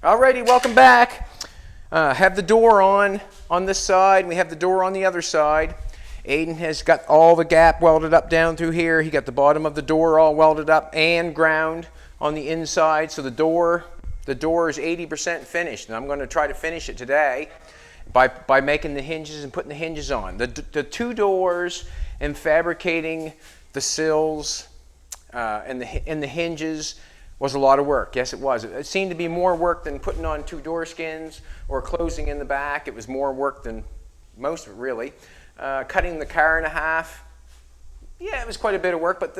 Alrighty, welcome back. Have the door on this side. We have the door on the other side. Aiden has got all the gap welded up down through here. He got the bottom of the door all welded up and ground on the inside. So the door is 80% finished, and I'm going to try to finish it today by making the hinges and putting the hinges on. The two doors and fabricating the sills and the hinges was a lot of work. Yes, it was. It seemed to be more work than putting on two door skins or closing in the back. It was more work than most of it, really. Cutting the car in half, yeah, it was quite a bit of work, but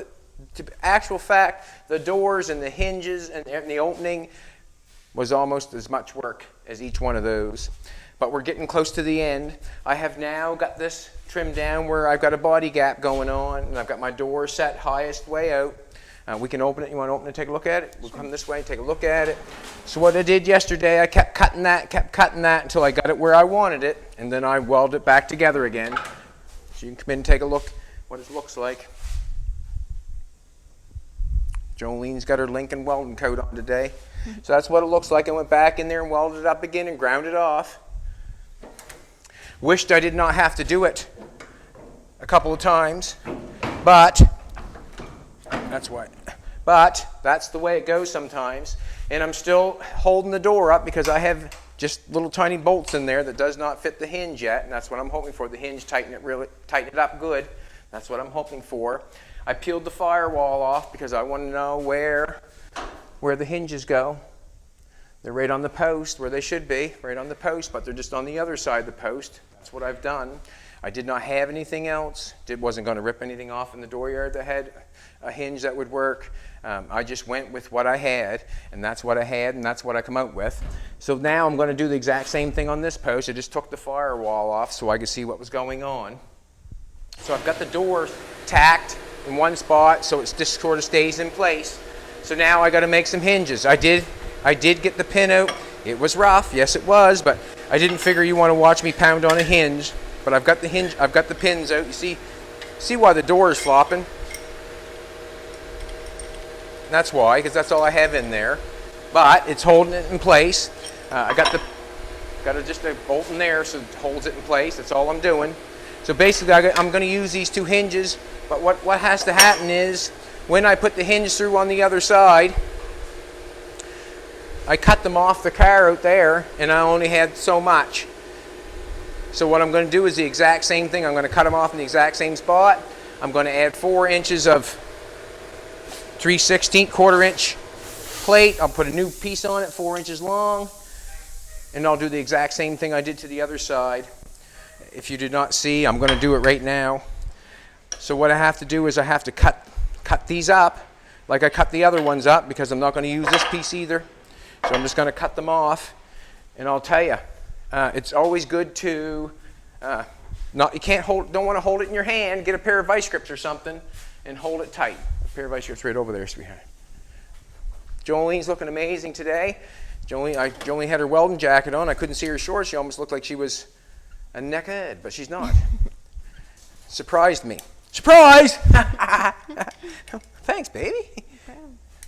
to actual fact, the doors and the hinges and the opening was almost as much work as each one of those. But we're getting close to the end. I have now got this trimmed down where I've got a body gap going on, and I've got my door set highest way out. We can open it. You want to open it and take a look at it? We'll come this way and take a look at it. So what I did yesterday, I kept cutting that until I got it where I wanted it, and then I welded it back together again. So you can come in and take a look what it looks like. Jolene's got her Lincoln welding coat on today. So that's what it looks like. I went back in there and welded it up again and ground it off. Wished I did not have to do it a couple of times, but that's the way it goes sometimes. And I'm still holding the door up because I have just little tiny bolts in there that does not fit the hinge yet, and that's what I'm hoping for. The hinge tighten it up good. That's what I'm hoping for. I peeled the firewall off because I want to know where the hinges go. They're right on the post where they should be, right on the post, but they're just on the other side of the post. That's what I've done. I did not have anything else. Wasn't going to rip anything off in the dooryard that had a hinge that would work. I just went with what I had, and that's what I had, and that's what I come out with. So now I'm going to do the exact same thing on this post. I just took the firewall off so I could see what was going on. So I've got the door tacked in one spot so it just sort of stays in place. So now I got to make some hinges. I did get the pin out. It was rough, yes it was, but I didn't figure you want to watch me pound on a hinge. But I've got the pins out. You see why the door is flopping? That's why, because that's all I have in there. But it's holding it in place. I got just a bolt in there so it holds it in place. That's all I'm doing. So basically I'm going to use these two hinges, but what has to happen is when I put the hinge through on the other side, I cut them off the car out there, and I only had so much. So what I'm going to do is the exact same thing. I'm going to cut them off in the exact same spot. I'm going to add 4 inches of 3/16 1/4-inch plate. I'll put a new piece on it, 4 inches long, and I'll do the exact same thing I did to the other side. If you did not see, I'm going to do it right now. So what I have to do is I have to cut these up like I cut the other ones up because I'm not going to use this piece either. So I'm just going to cut them off, and I'll tell you, it's always good to don't want to hold it in your hand. Get a pair of vice grips or something and hold it tight. A pair of vice grips right over there, sweetheart. Jolene's looking amazing today. Jolene had her welding jacket on. I couldn't see her shorts. She almost looked like she was a neckhead, but she's not. Surprised me. Surprise! Thanks, baby.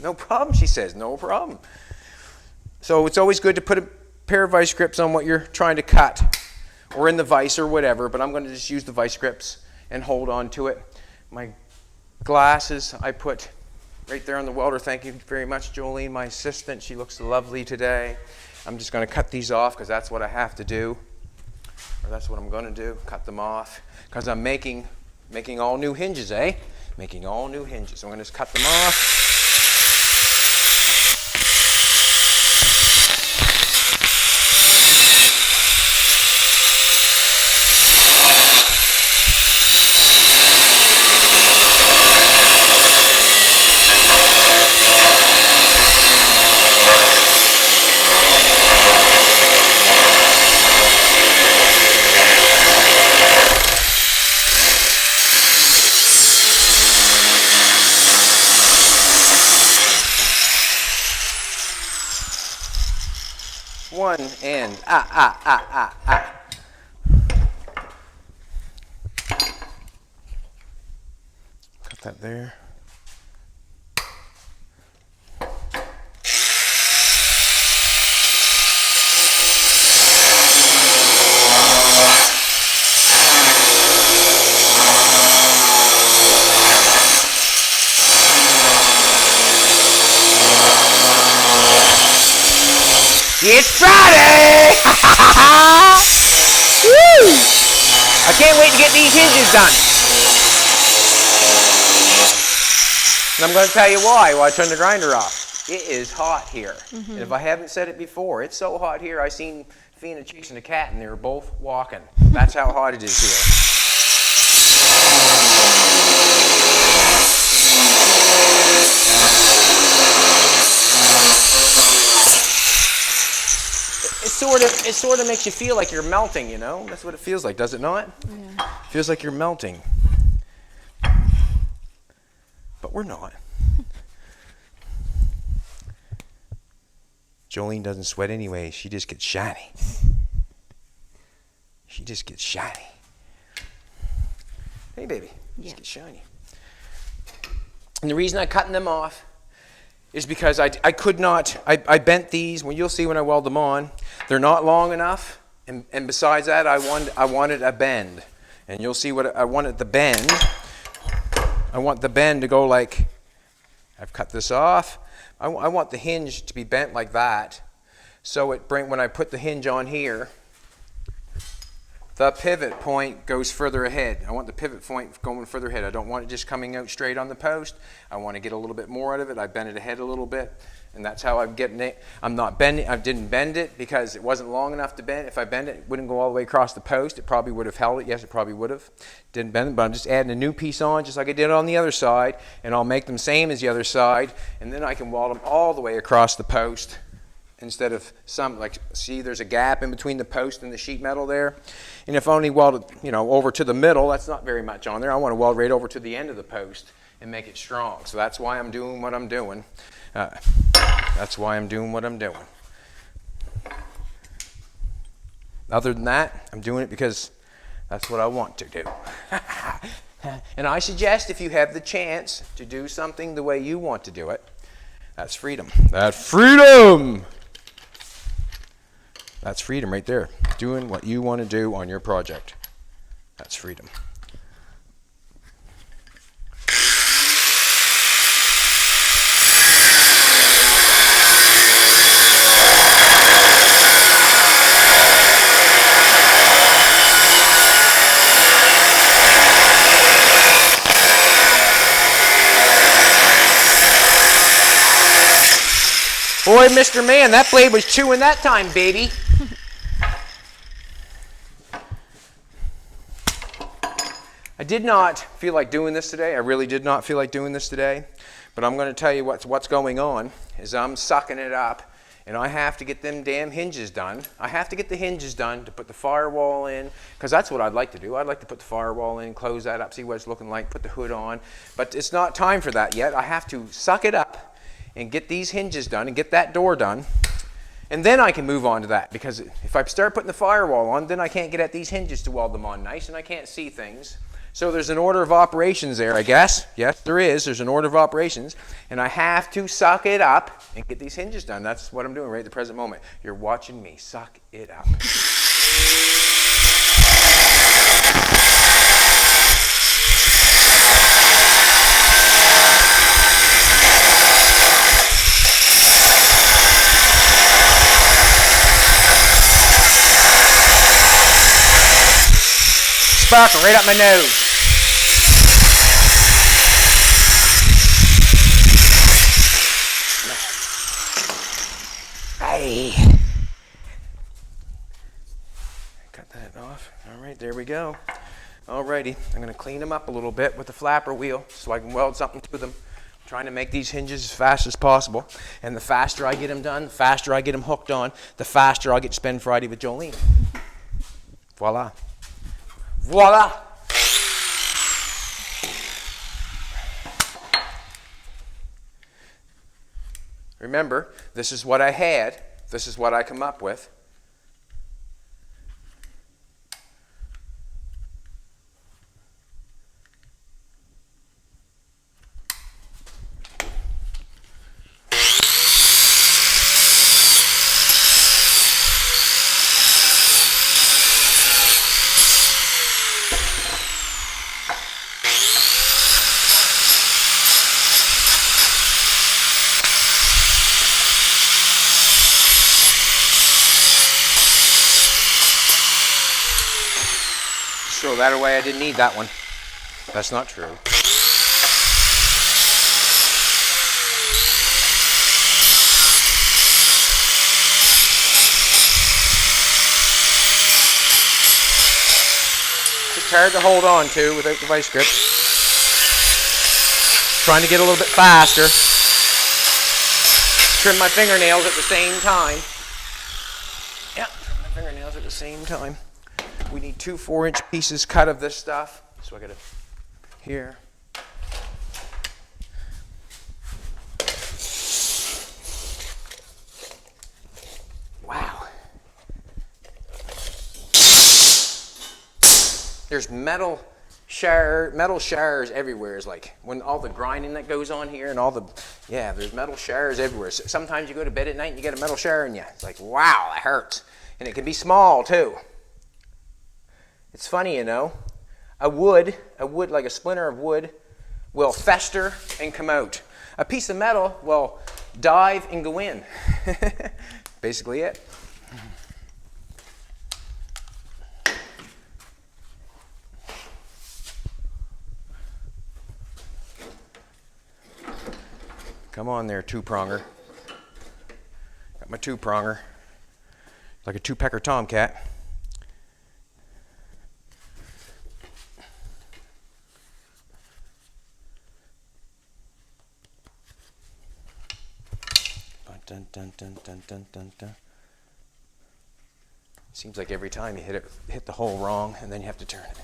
No problem, she says. No problem. So it's always good to put a pair of vice grips on what you're trying to cut, or in the vise or whatever, but I'm going to just use the vice grips and hold on to it. My glasses I put right there on the welder. Thank you very much, Jolene, my assistant. She looks lovely today. I'm just going to cut these off because that's what I have to do, or that's what I'm going to do, cut them off, because I'm making all new hinges, Making all new hinges. So I'm going to just cut them off. One end. Cut that there. It's Friday! Woo! I can't wait to get these hinges done. And I'm going to tell you why while I turn the grinder off. It is hot here. And if I haven't said it before, it's so hot here. I seen Fina chasing a cat and they were both walking. That's how hot it is here. It sort of makes you feel like you're melting, you know? That's what it feels like, does it not? Yeah. It feels like you're melting. But we're not. Jolene doesn't sweat anyway. She just gets shiny. She just gets shiny. Hey, baby. Just get shiny. And the reason I'm cutting them off is because I could not, I bent these, well, you'll see when I weld them on, they're not long enough, and besides that, I wanted a bend. And you'll see what I wanted the bend. I want the bend to go like, I've cut this off. I want the hinge to be bent like that. So when I put the hinge on here, the pivot point goes further ahead. I want the pivot point going further ahead. I don't want it just coming out straight on the post. I want to get a little bit more out of it. I bent it ahead a little bit, and that's how I'm getting it. I'm not bending. I didn't bend it because it wasn't long enough to bend. If I bend it, it wouldn't go all the way across the post. It probably would have held it. Yes, it probably would have. Didn't bend it, but I'm just adding a new piece on, just like I did on the other side, and I'll make them same as the other side, and then I can weld them all the way across the post. Instead of see, there's a gap in between the post and the sheet metal there. And if I only weld it, over to the middle, that's not very much on there. I want to weld right over to the end of the post and make it strong. So that's why I'm doing what I'm doing. That's why I'm doing what I'm doing. Other than that, I'm doing it because that's what I want to do. And I suggest if you have the chance to do something the way you want to do it, that's freedom. That's freedom! That's freedom right there. Doing what you want to do on your project. That's freedom. Boy, Mr. Man, that blade was chewing that time, baby. I did not feel like doing this today. I really did not feel like doing this today. But I'm going to tell you what's going on is I'm sucking it up, and I have to get them damn hinges done. I have to get the hinges done to put the firewall in, because that's what I'd like to do. I'd like to put the firewall in, close that up, see what it's looking like, put the hood on. But it's not time for that yet. I have to suck it up and get these hinges done and get that door done, and then I can move on to that, because if I start putting the firewall on, then I can't get at these hinges to weld them on nice, and I can't see things. So there's an order of operations there, I guess. Yes, there is. There's an order of operations, and I have to suck it up and get these hinges done. That's what I'm doing right at the present moment. You're watching me suck it up. Sparkle right up my nose. Hey. Cut that off. All right, there we go. Alrighty, I'm going to clean them up a little bit with the flapper wheel so I can weld something to them. I'm trying to make these hinges as fast as possible. And the faster I get them done, the faster I get them hooked on, the faster I'll get to spend Friday with Jolene. Voila. Voila! Remember, this is what I had. This is what I come up with. throw that away. I didn't need that one. That's not true. It's hard to hold on to without the vice grip. Trying to get a little bit faster. Trim my fingernails at the same time. Yeah, trim my fingernails at the same time. We need 2 4-inch pieces cut of this stuff. So I got it here. Wow. There's metal showers everywhere. It's like when all the grinding that goes on here and all the, yeah, there's metal showers everywhere. So sometimes you go to bed at night and you get a metal shower in you. It's like, wow, that hurts. And it can be small too. It's funny, you know, a wood like a splinter of wood will fester and come out. A piece of metal will dive and go in. Basically it. Come on there, 2-pronger. Got my 2-pronger. Like a 2-pecker tomcat. Dun, dun, dun, dun, dun, dun, dun. Seems like every time you hit the hole wrong, and then you have to turn it.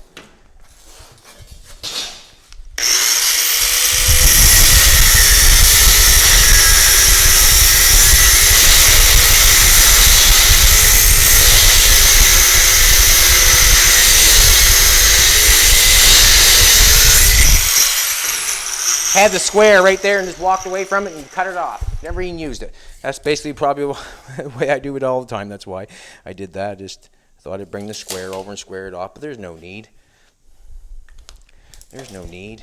Had the square right there and just walked away from it and cut it off. Never even used it. That's basically probably the way I do it all the time. That's why I did that. Just thought I'd bring the square over and square it off, but there's no need. There's no need.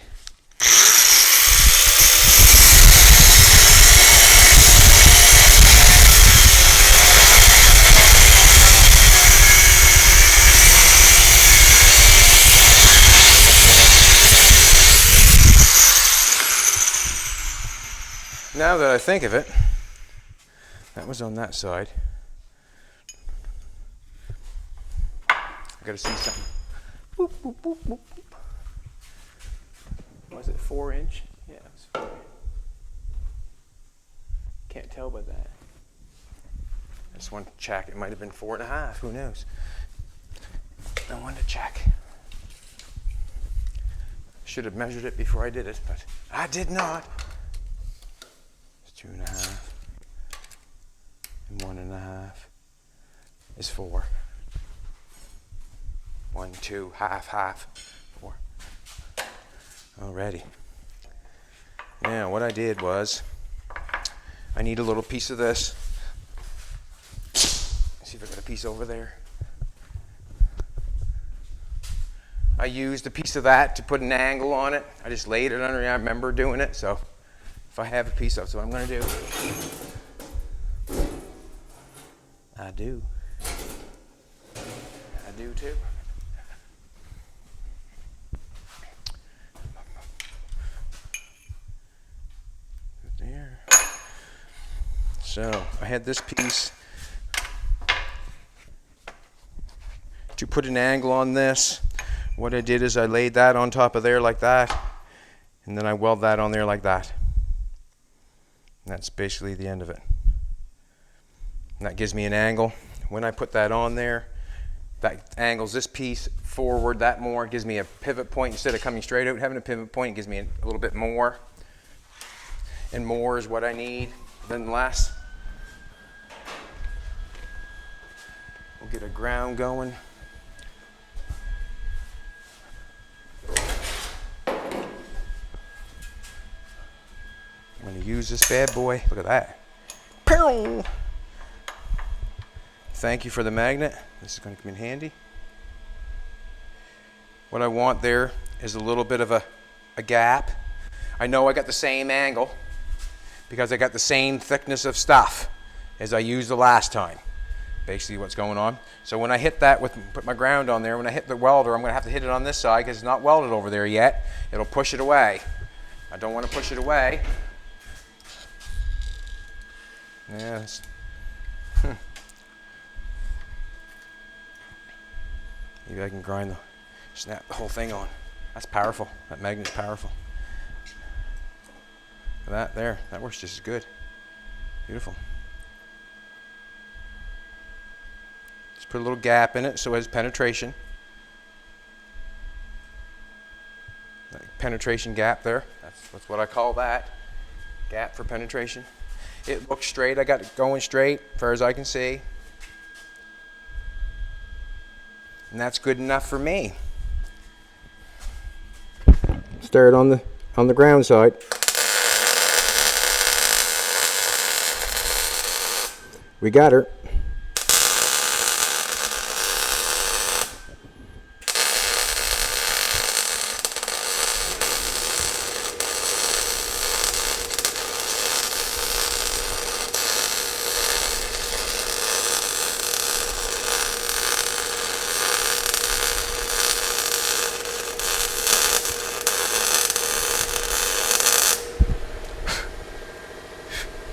Now that I think of it, that was on that side. I gotta see something. Boop, boop, boop, boop, boop. Was it 4-inch? Yeah, it was 4. Can't tell by that. I just wanted to check. It might have been 4.5. Who knows? I wanted to check. Should have measured it before I did it, but I did not. 2.5 and 1.5 is 4. 1, 2, half, 4. Alrighty. Now what I did was, I need a little piece of this. Let's see if I got a piece over there. I used a piece of that to put an angle on it. I just laid it under. I remember doing it, so. If I have a piece of it, so what I'm going to do. I do. I do too. There. So I had this piece to put an angle on this. What I did is I laid that on top of there like that, and then I weld that on there like that. And that's basically the end of it. And that gives me an angle. When I put that on there, that angles this piece forward that more. It gives me a pivot point. Instead of coming straight out, having a pivot point, it gives me a little bit more. And more is what I need than less. We'll get a ground going. I'm going to use this bad boy. Look at that. Pew! Thank you for the magnet. This is going to come in handy. What I want there is a little bit of a gap. I know I got the same angle because I got the same thickness of stuff as I used the last time. basically what's going on. So when I hit that put my ground on there, when I hit the welder, I'm going to have to hit it on this side because it's not welded over there yet. It'll push it away. I don't want to push it away. Yes. Maybe I can snap the whole thing on. That's powerful. That magnet's powerful. That works just as good. Beautiful. Just put a little gap in it so it has penetration. That penetration gap there. That's what I call that. Gap for penetration. It looks straight. I got it going straight as far as I can see. And that's good enough for me. Start on the ground side. We got her.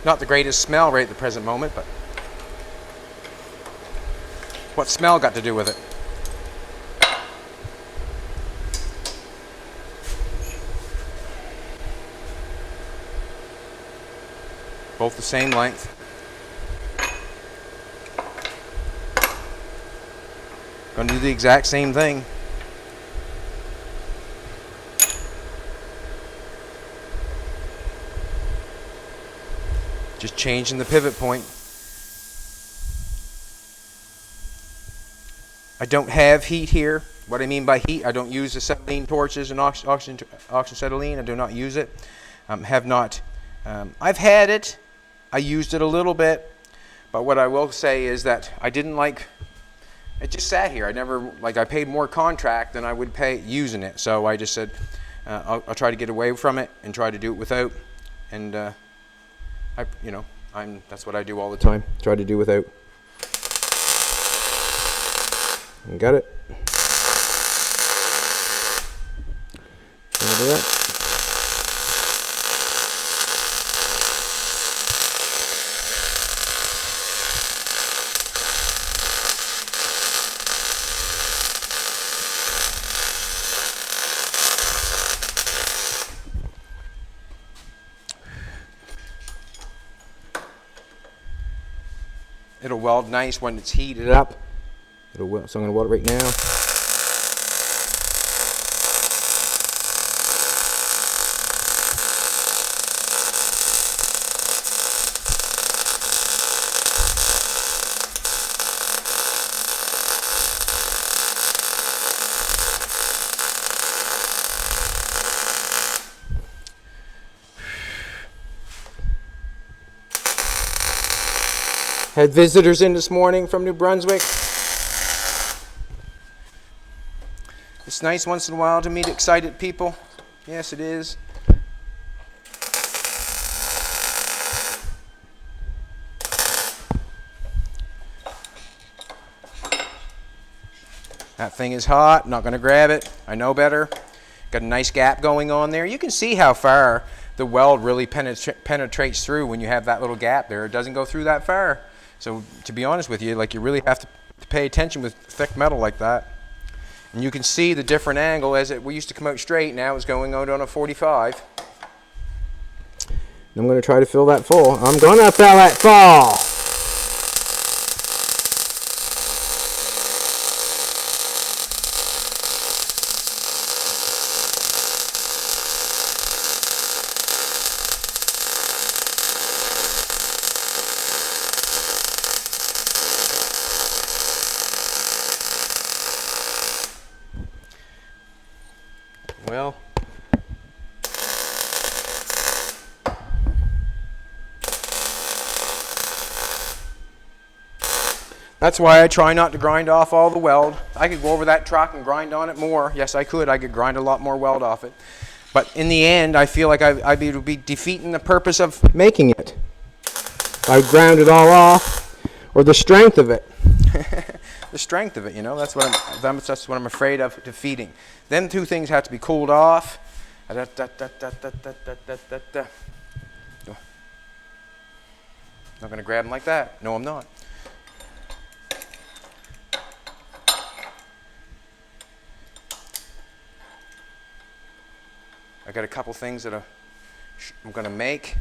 Not the greatest smell right at the present moment, but what's smell got to do with it? Both the same length. Going to do the exact same thing. Just changing the pivot point. I don't have heat here. What I mean by heat, I don't use acetylene torches and oxyacetylene. I do not use it. Have not. I've had it. I used it a little bit. But what I will say is that I didn't like. It just sat here. I paid more contract than I would pay using it. So I just said I'll try to get away from it and try to do it without. And that's what I do all the time. Try to do without. You got it. Look at that. It'll weld nice when it's heated up. It'll weld, so I'm going to weld it right now. Had visitors in this morning from New Brunswick. It's nice once in a while to meet excited people. Yes, it is. That thing is hot. I'm not going to grab it. I know better. Got a nice gap going on there. You can see how far the weld really penetrates through when you have that little gap there. It doesn't go through that far. So to be honest with you, you really have to pay attention with thick metal like that. And you can see the different angle as we used to come out straight, now it's going out on a 45. And I'm going to try to fill that full. I'm going to fill it full. Well, that's why I try not to grind off all the weld. I could go over that truck and grind on it more. Yes, I could. I could grind a lot more weld off it. But in the end, I feel like I'd be defeating the purpose of making it. I ground it all off, or the strength of it. the strength of it, you know. That's what I'm afraid of defeating. Them two things have to be cooled off. Not going to grab them like that. No, I'm not. I got a couple things that I'm going to make.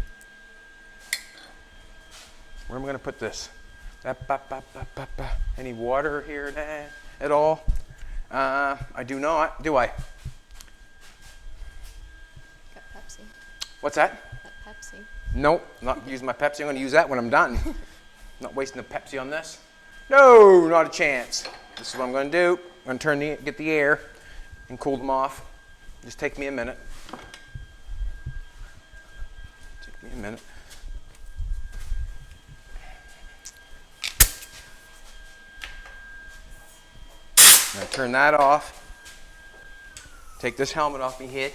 Where am I going to put this? Any water here at all? I do not, do I? Got Pepsi. What's that? Got Pepsi. Nope, not using my Pepsi. I'm going to use that when I'm done. Not wasting the Pepsi on this. No, not a chance. This is what I'm going to do. I'm going to get the air and cool them off. Just take me a minute. Take me a minute. I'm going to turn that off. Take this helmet off my head.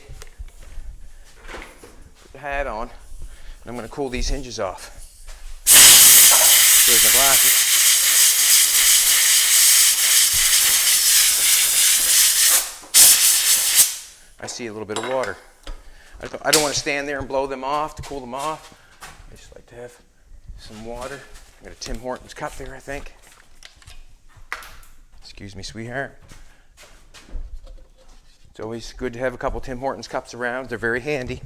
Put the hat on. And I'm going to cool these hinges off. There's my glasses. I see a little bit of water. I don't want to stand there and blow them off to cool them off. I just like to have some water. I got a Tim Hortons cup there, I think. Excuse me, sweetheart. It's always good to have a couple Tim Hortons cups around. They're very handy.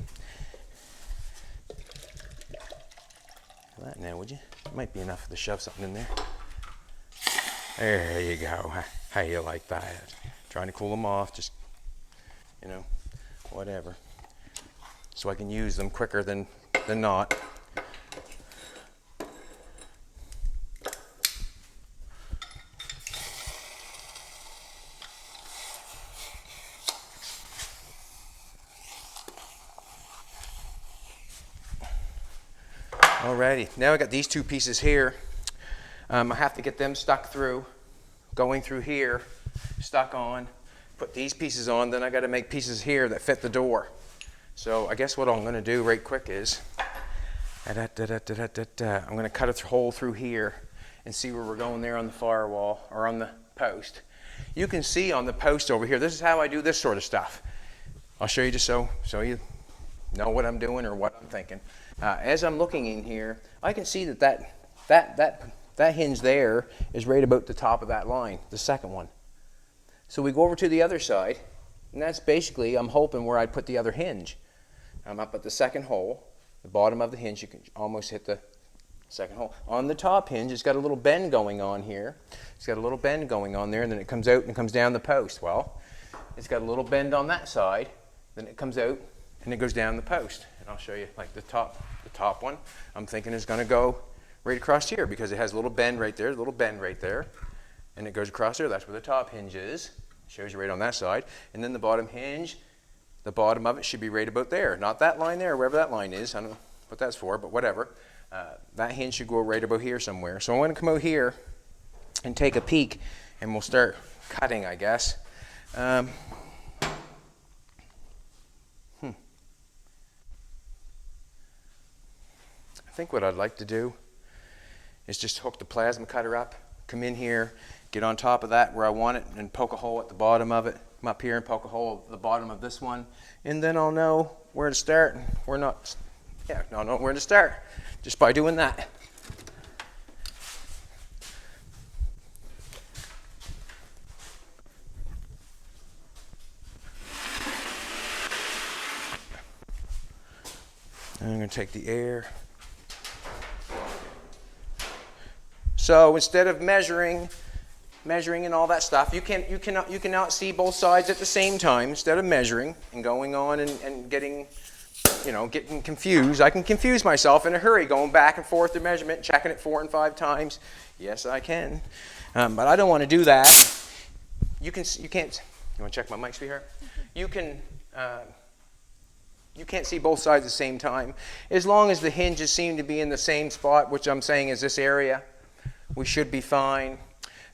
That now, would you? It might be enough to shove something in there. There you go. How you like that? Trying to cool them off, just, you know, whatever. So I can use them quicker than not. Alrighty, now I got these two pieces here. I have to get them stuck through, going through here, stuck on, put these pieces on, then I got to make pieces here that fit the door. So I guess what I'm going to do right quick is, I'm going to cut a hole through here and see where we're going there on the firewall or on the post. You can see on the post over here, this is how I do this sort of stuff. I'll show you just so you know what I'm doing or what I'm thinking. As I'm looking in here, I can see that hinge there is right about the top of that line, the second one. So we go over to the other side, and that's basically, I'm hoping, where I put the other hinge. I'm up at the second hole, the bottom of the hinge, you can almost hit the second hole. On the top hinge, it's got a little bend going on here. It's got a little bend going on there, and then it comes out and comes down the post. Well, it's got a little bend on that side, then it comes out and it goes down the post. And I'll show you, like the top one, I'm thinking is going to go right across here because it has a little bend right there, a little bend right there, and it goes across there. That's where the top hinge is. Shows you right on that side. And then the bottom hinge, the bottom of it should be right about there. Not that line there, wherever that line is. I don't know what that's for, but whatever. That hinge should go right about here somewhere. So I'm going to come out here and take a peek, and we'll start cutting, I guess. I think what I'd like to do is just hook the plasma cutter up, come in here, get on top of that where I want it, and poke a hole at the bottom of it. Come up here and poke a hole at the bottom of this one, and then I'll know where to start. I'll know where to start just by doing that. I'm going to take the air. So instead of measuring and all that stuff, you cannot see both sides at the same time. Instead of measuring and going on and getting confused, I can confuse myself in a hurry, going back and forth to measurement, checking it 4 and 5 times. Yes, I can, but I don't want to do that. You can't. You want to check my mic, sweetheart? You can't see both sides at the same time. As long as the hinges seem to be in the same spot, which I'm saying is this area, we should be fine.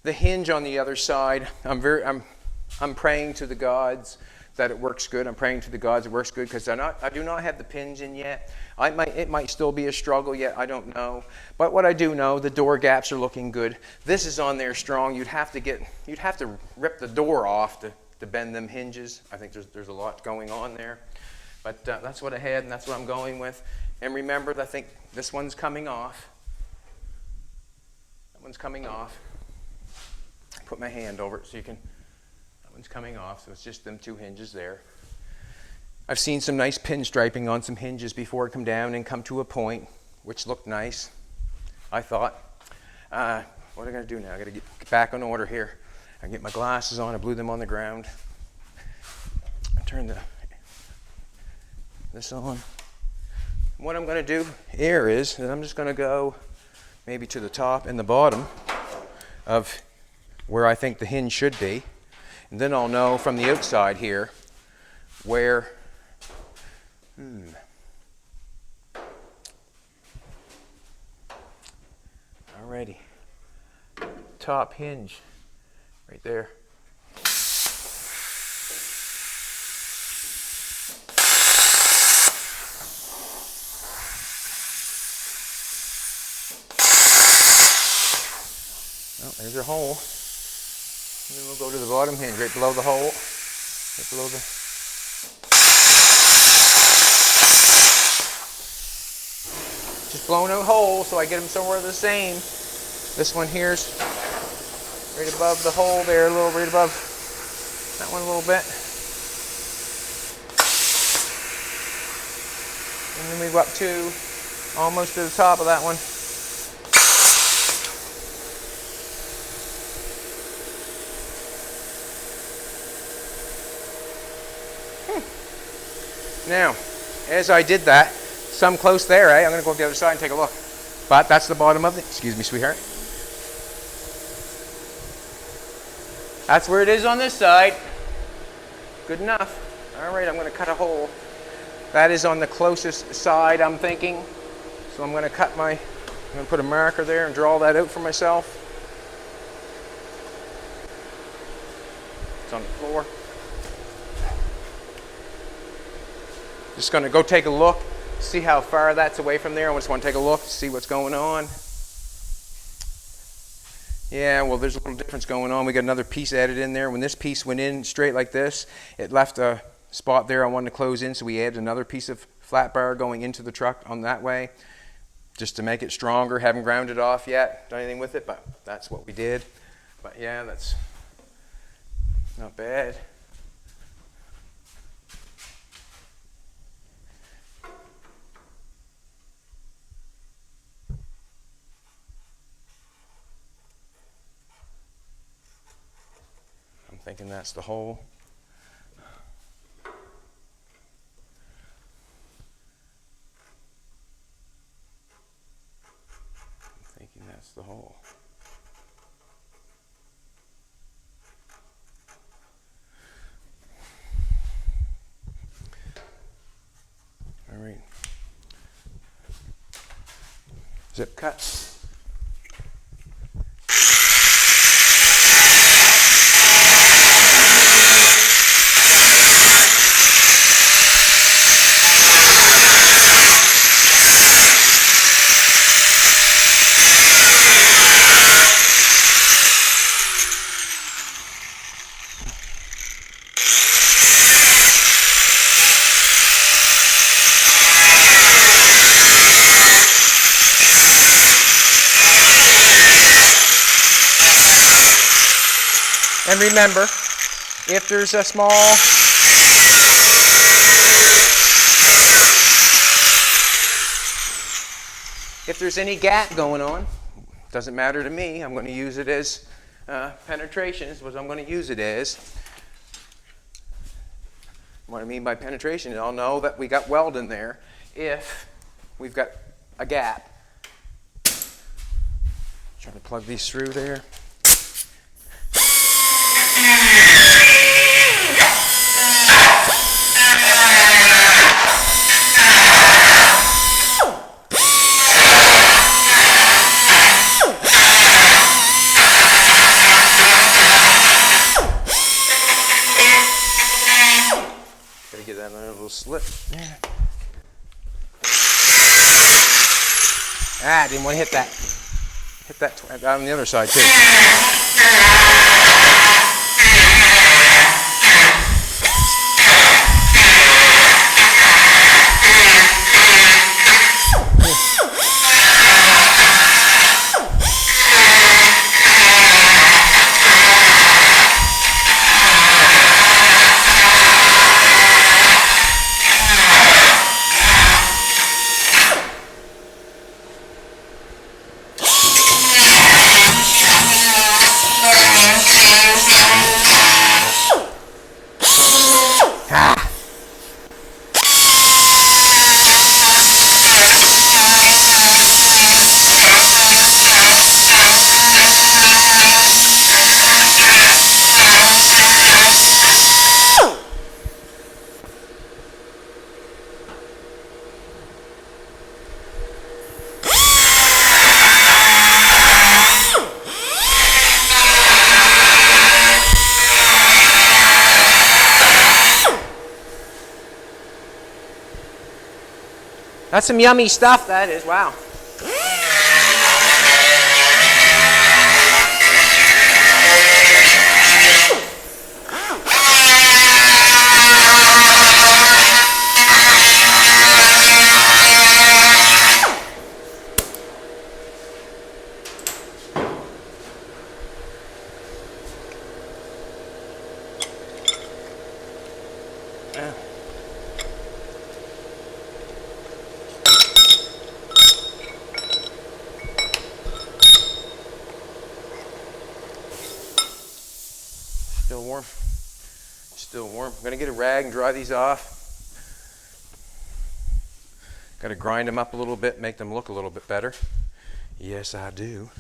The hinge on the other side, I'm praying to the gods that it works good. I'm praying to the gods it works good because I do not have the pins in yet. It might still be a struggle yet. I don't know. But what I do know, the door gaps are looking good. This is on there strong. You'd have to rip the door off to bend them hinges. I think there's a lot going on there. But that's what I had, and that's what I'm going with. And remember, I think this one's coming off. That one's coming off. Put my hand over it so you can. That one's coming off, so it's just them 2 hinges there. I've seen some nice pinstriping on some hinges before it come down and come to a point, which looked nice, I thought. What am I going to do now? I got to get back on order here. I get my glasses on. I blew them on the ground. I turn this on. What I'm going to do here is that I'm just going to go maybe to the top and the bottom of where I think the hinge should be. And then I'll know from the outside here where, alrighty, top hinge right there. Well, there's your hole. And then we'll go to the bottom hinge, right below the hole. Right below the. Just blown out holes so I get them somewhere the same. This one here's right above the hole there, a little right above that one a little bit. And then we go up to almost to the top of that one. Now, as I did that, some close there, I'm going to go up the other side and take a look. But that's the bottom of it. Excuse me, sweetheart. That's where it is on this side. Good enough. All right, I'm going to cut a hole. That is on the closest side, I'm thinking. So I'm going to I'm going to put a marker there and draw that out for myself. It's on the floor. Just going to go take a look, see how far that's away from there. I just want to take a look, see what's going on. Yeah, well, there's a little difference going on. We got another piece added in there. When this piece went in straight like this, it left a spot there I wanted to close in, so we added another piece of flat bar going into the truck on that way, just to make it stronger. Haven't ground it off yet, done anything with it, but that's what we did. But yeah, that's not bad. Thinking that's the hole. I'm thinking that's the hole. All right. Zip cut. And remember, if there's a small if there's any gap going on, doesn't matter to me. I'm going to use it as penetration is what I'm going to use it as. What I mean by penetration is I'll know that we got weld in there if we've got a gap. Trying to plug these through there. slit there. Ah, I didn't want to hit that. Hit that on the other side too. That's some yummy stuff, that is. Wow. Still warm. Still warm. I'm gonna get a rag and dry these off. Gotta grind them up a little bit, make them look a little bit better. Yes, I do.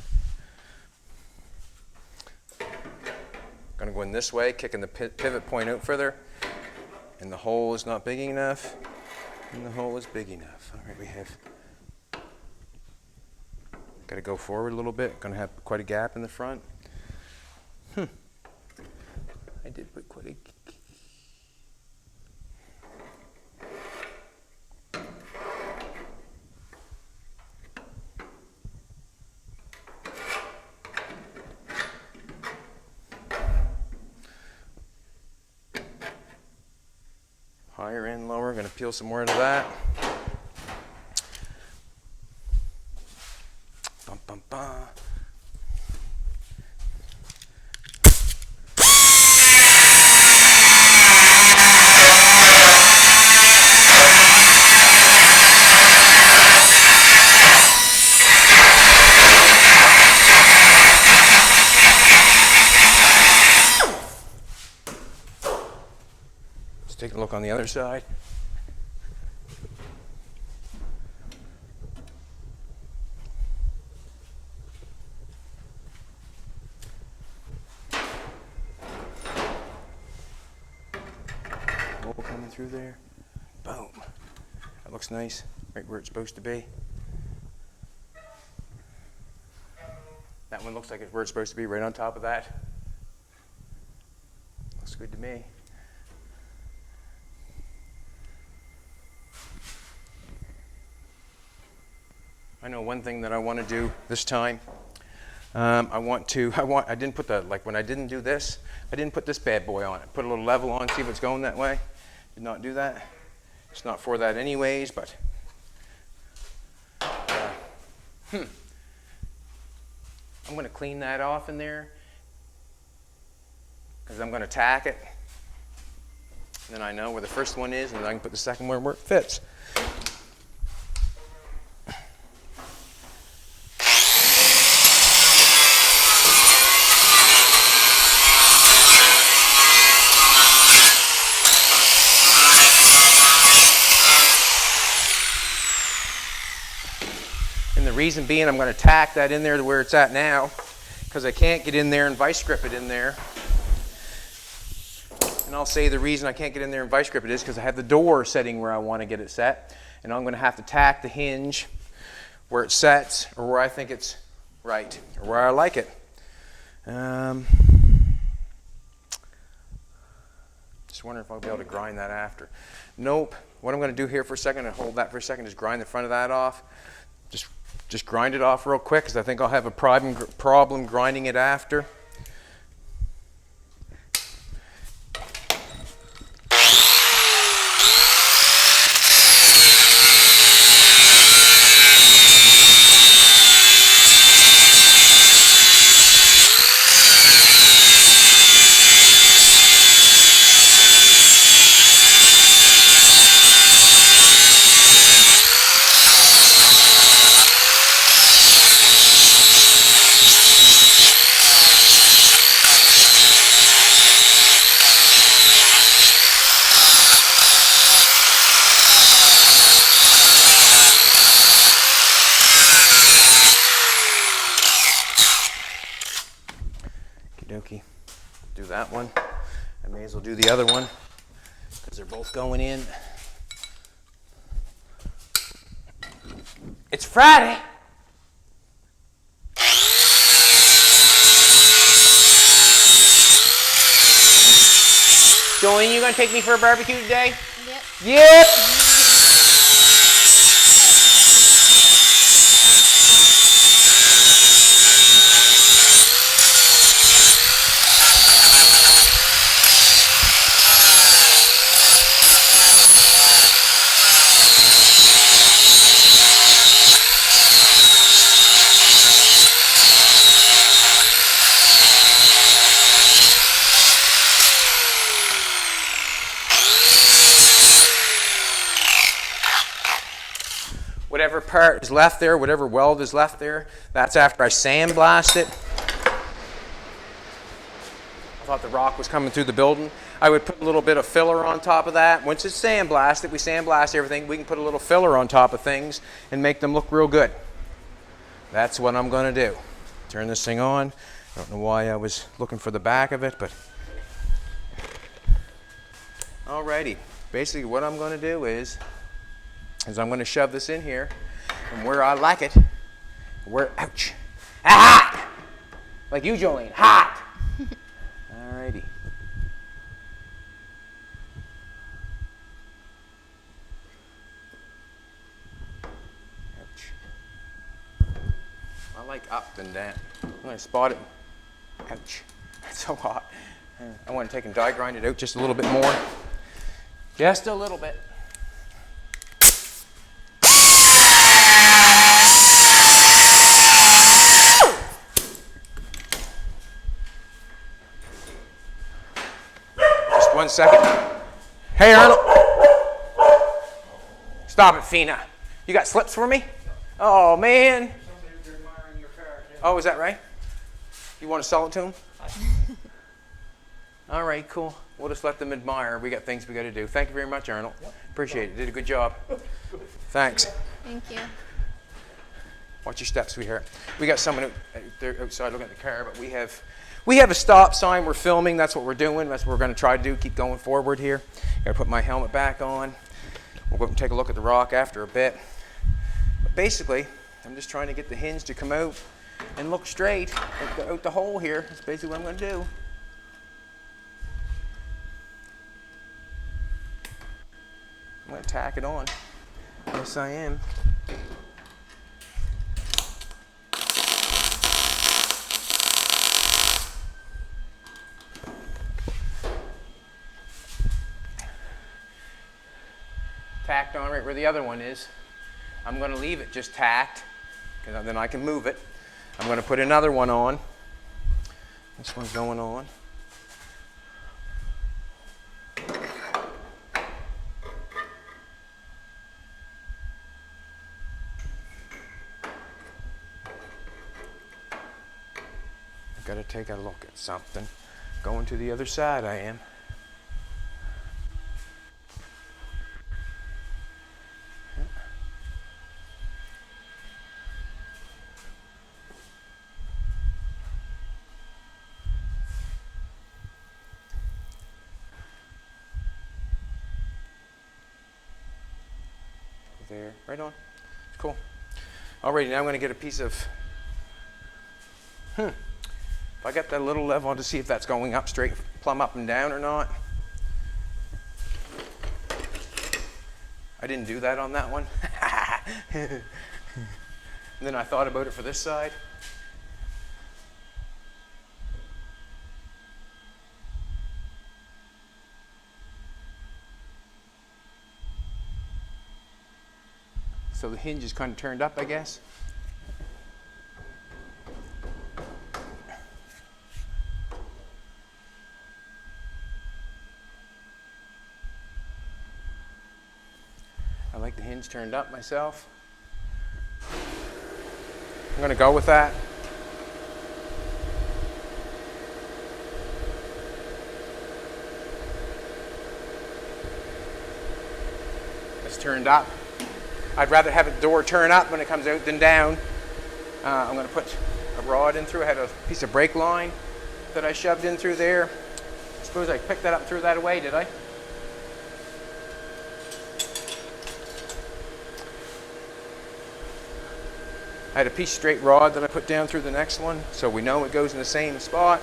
Gonna go in this way, kicking the pivot point out further. And the hole is not big enough. And the hole is big enough. All right, we have. Gotta go forward a little bit. Gonna have quite a gap in the front. I did put quite a... Higher and lower, gonna peel some more into that. Bum, bum, bum. Let's take a look on the other side. Hole coming through there. Boom. That looks nice, right where it's supposed to be. That one looks like it's where it's supposed to be, right on top of that. Looks good to me. I know one thing that I want to do this time. I didn't put the, like when I didn't do this, I didn't put this bad boy on it. Put a little level on, see if it's going that way. Did not do that. It's not for that anyways, but. I'm going to clean that off in there because I'm going to tack it. Then I know where the first one is, and then I can put the second one where it fits. And the reason being, I'm going to tack that in there to where it's at now, because I can't get in there and vice grip it in there. And I'll say the reason I can't get in there and vice grip it is because I have the door setting where I want to get it set, and I'm going to have to tack the hinge where it sets, or where I think it's right, or where I like it. Just wondering if I'll be able to grind that after. Nope. What I'm going to do here for a second, and hold that for a second, is grind the front of that off. Just grind it off real quick, because I think I'll have a problem grinding it after. Okey-dokey. Do that one. I may as well do the other one because they're both going in. It's Friday. Jolene, you gonna take me for a barbecue today? Yep. Yep. Whatever part is left there, whatever weld is left there, that's after I sandblast it. I thought the rock was coming through the building. I would put a little bit of filler on top of that. Once it's sandblasted, we sandblast everything, we can put a little filler on top of things and make them look real good. That's what I'm going to do. Turn this thing on. I don't know why I was looking for the back of it, but alrighty. Basically what I'm going to do is I'm going to shove this in here, and where I like it, ouch, hot, like you, Jolene, hot. Alrighty. Ouch. I like up and down. I'm going to spot it. Ouch. That's so hot. I want to take and die grind it out just a little bit more. Just a little bit. Just 1 second. Hey, Arnold. Stop it, Fina. You got slips for me? Oh, man. Oh, is that right? You want to sell it to them? All right, cool. We'll just let them admire. We got things we got to do. Thank you very much, Arnold. Yep. Appreciate it. Did a good job. Thanks. Thank you. Watch your steps, sweetheart. We got someone there outside looking at the car, but we have a stop sign. We're filming. That's what we're doing. That's what we're going to try to do. Keep going forward here. Got to put my helmet back on. We'll go up and take a look at the rock after a bit. But basically, I'm just trying to get the hinge to come out and look straight out the hole here. That's basically what I'm going to do. I'm going to tack it on. Yes, I am. Tacked on right where the other one is. I'm going to leave it just tacked, because then I can move it. I'm going to put another one on. This one's going on. I've got to take a look at something. Going to the other side, I am. There, right on. Cool. Alrighty, now I'm going to get a piece of, if I got that little level, I'll just see if that's going up straight, plumb up and down or not. I didn't do that on that one. And then I thought about it for this side. So the hinge is kind of turned up, I guess. I like the hinge turned up myself. I'm going to go with that. It's turned up. I'd rather have the door turn up when it comes out than down. I'm going to put a rod in through. I had a piece of brake line that I shoved in through there. I suppose I picked that up and threw that away, did I? I had a piece of straight rod that I put down through the next one, so we know it goes in the same spot.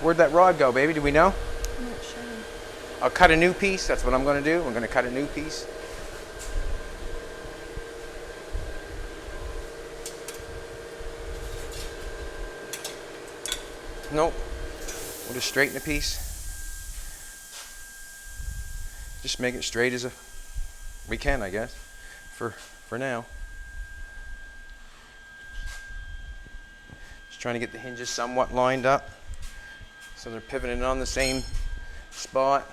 Where'd that rod go, baby? Do we know? I'm not sure. I'll cut a new piece. That's what I'm going to do. I'm going to cut a new piece. Nope. We'll just straighten the piece. Just make it straight as we can, I guess, for now. Just trying to get the hinges somewhat lined up so they're pivoting on the same spot.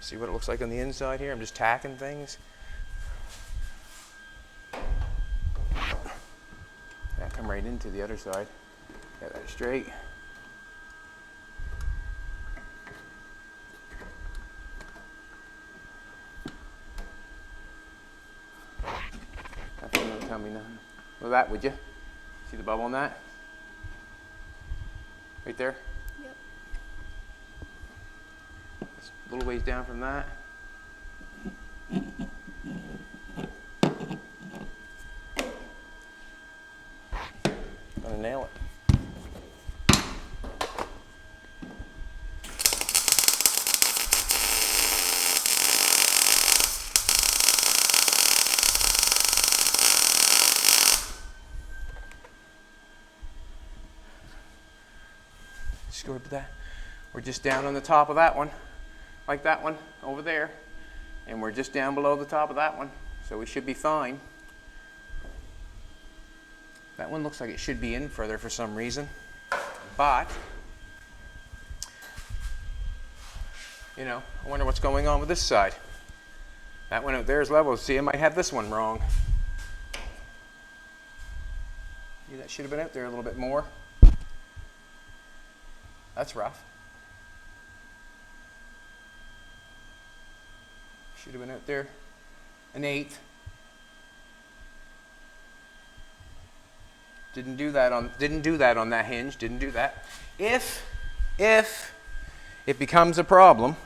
See what it looks like on the inside here. I'm just tacking things. Yeah, come right into the other side. Get that straight. That's what tell me now. Well, that would you? See the bubble on that? Right there? Yep. A little ways down from that. Gonna nail it. Just go to that. We're just down on the top of that one. Like that one over there, and we're just down below the top of that one, so we should be fine. That one looks like it should be in further for some reason, but you know, I wonder what's going on with this side. That one out there is level. See, I might have this one wrong. Yeah, that should have been out there a little bit more. That's rough. Should have been out there an eighth. Didn't do that on that hinge. Didn't do that. If it becomes a problem,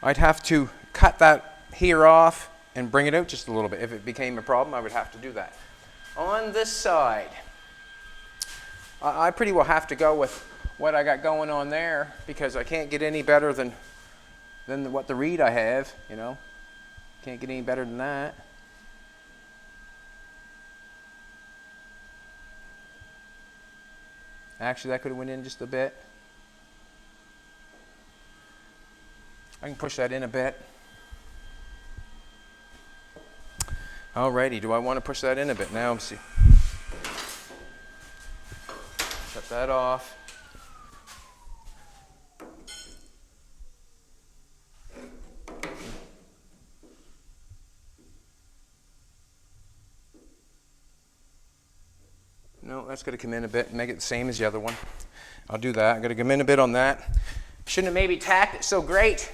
I'd have to cut that here off and bring it out just a little bit. If it became a problem, I would have to do that. On this side, I pretty well have to go with what I got going on there, because I can't get any better than what the reed I have, you know. Can't get any better than that. Actually, that could have went in just a bit. I can push that in a bit. Alrighty, do I want to push that in a bit now? Let's see. Shut that off. No, that's got to come in a bit and make it the same as the other one. I'll do that. I'm going to come in a bit on that. Shouldn't have maybe tacked it so great.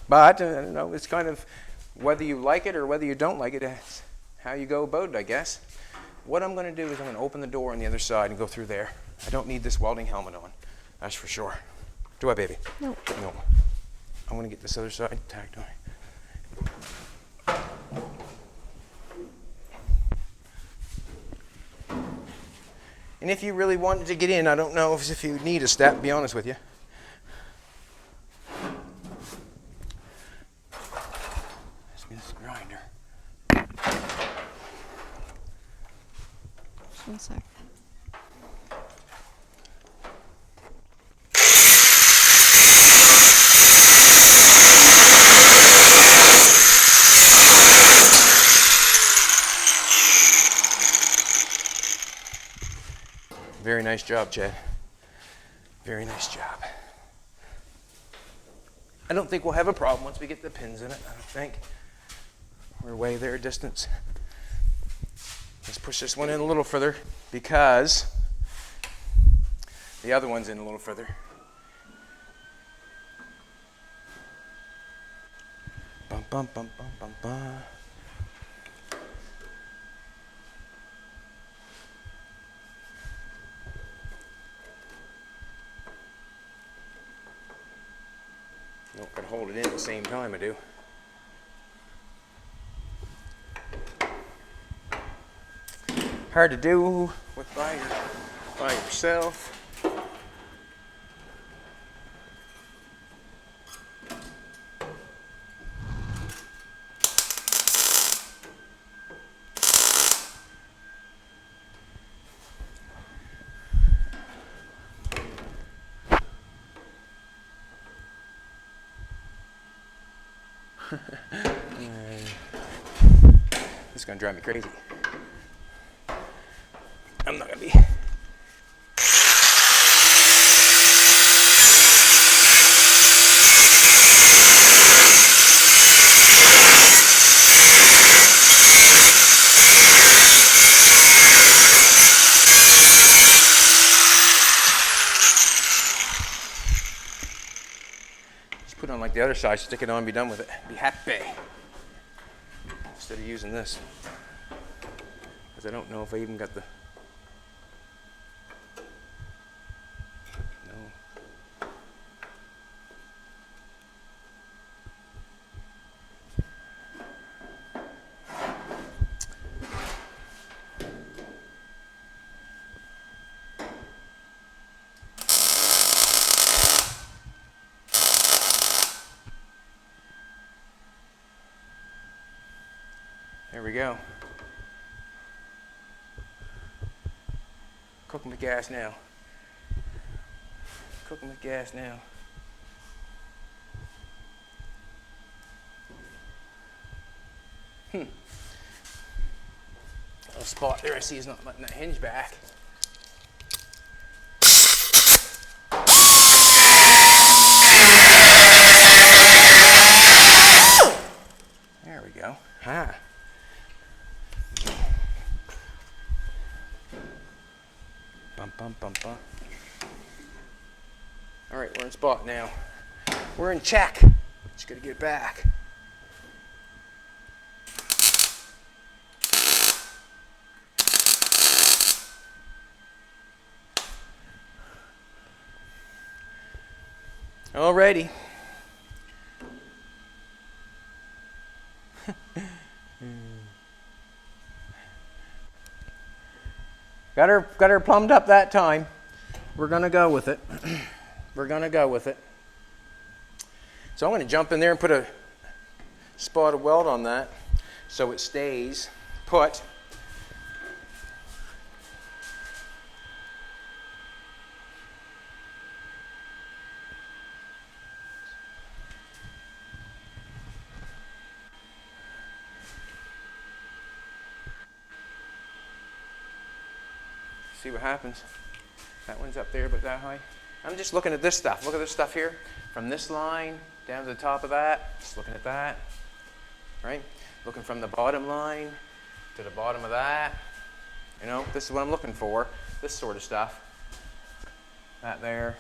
But, you know, it's kind of whether you like it or whether you don't like it, it's how you go about it, I guess. What I'm going to do is I'm going to open the door on the other side and go through there. I don't need this welding helmet on, that's for sure. Do I, baby? No. No. I want to get this other side tacked on. And if you really wanted to get in, I don't know if you need a step, to be honest with you. This grinder. Just 1 sec. Very nice job, Chad. Very nice job. I don't think we'll have a problem once we get the pins in it. I don't think. We're way there distance. Let's push this one in a little further because the other one's in a little further. Bum, bum, bum, bum, bum, bum. Nope, gotta hold it in at the same time, I do. Hard to do by yourself. This is gonna drive me crazy. I'm not gonna be. Just put it on like the other side, stick it on, be done with it. Be happy. Instead of using this. Because I don't know if I even got the. No. There we go. Cooking with gas now. Cooking with gas now. A spot there I see is not letting that hinge back. There we go. Ah. Bum, bum, bum, bum. All right, we're in spot now. We're in check. Just gotta get it back. Alrighty. Got her plumbed up that time. We're gonna go with it. We're gonna go with it. So I'm gonna jump in there and put a spot of weld on that so it stays put. See what happens. That one's up there, but that high. I'm just looking at this stuff. Look at this stuff here. From this line down to the top of that. Just looking at that. Right? Looking from the bottom line to the bottom of that. You know, this is what I'm looking for. This sort of stuff. That there.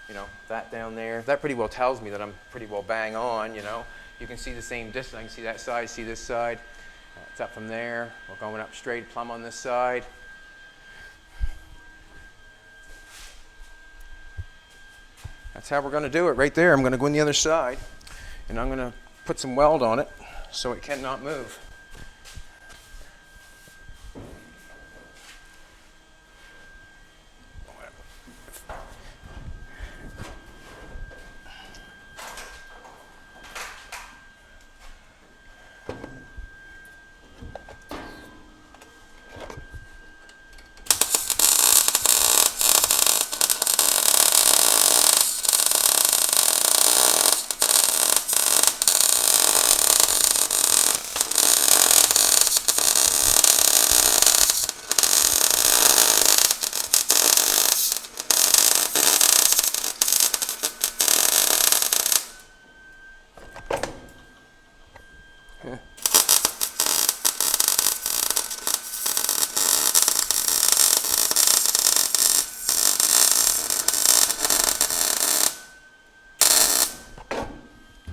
You know, that down there. That pretty well tells me that I'm pretty well bang on, you know. You can see the same distance. I can see that side, see this side. It's up from there. We're going up straight, plumb on this side. That's how we're going to do it right there. I'm going to go on the other side, and I'm going to put some weld on it so it cannot move.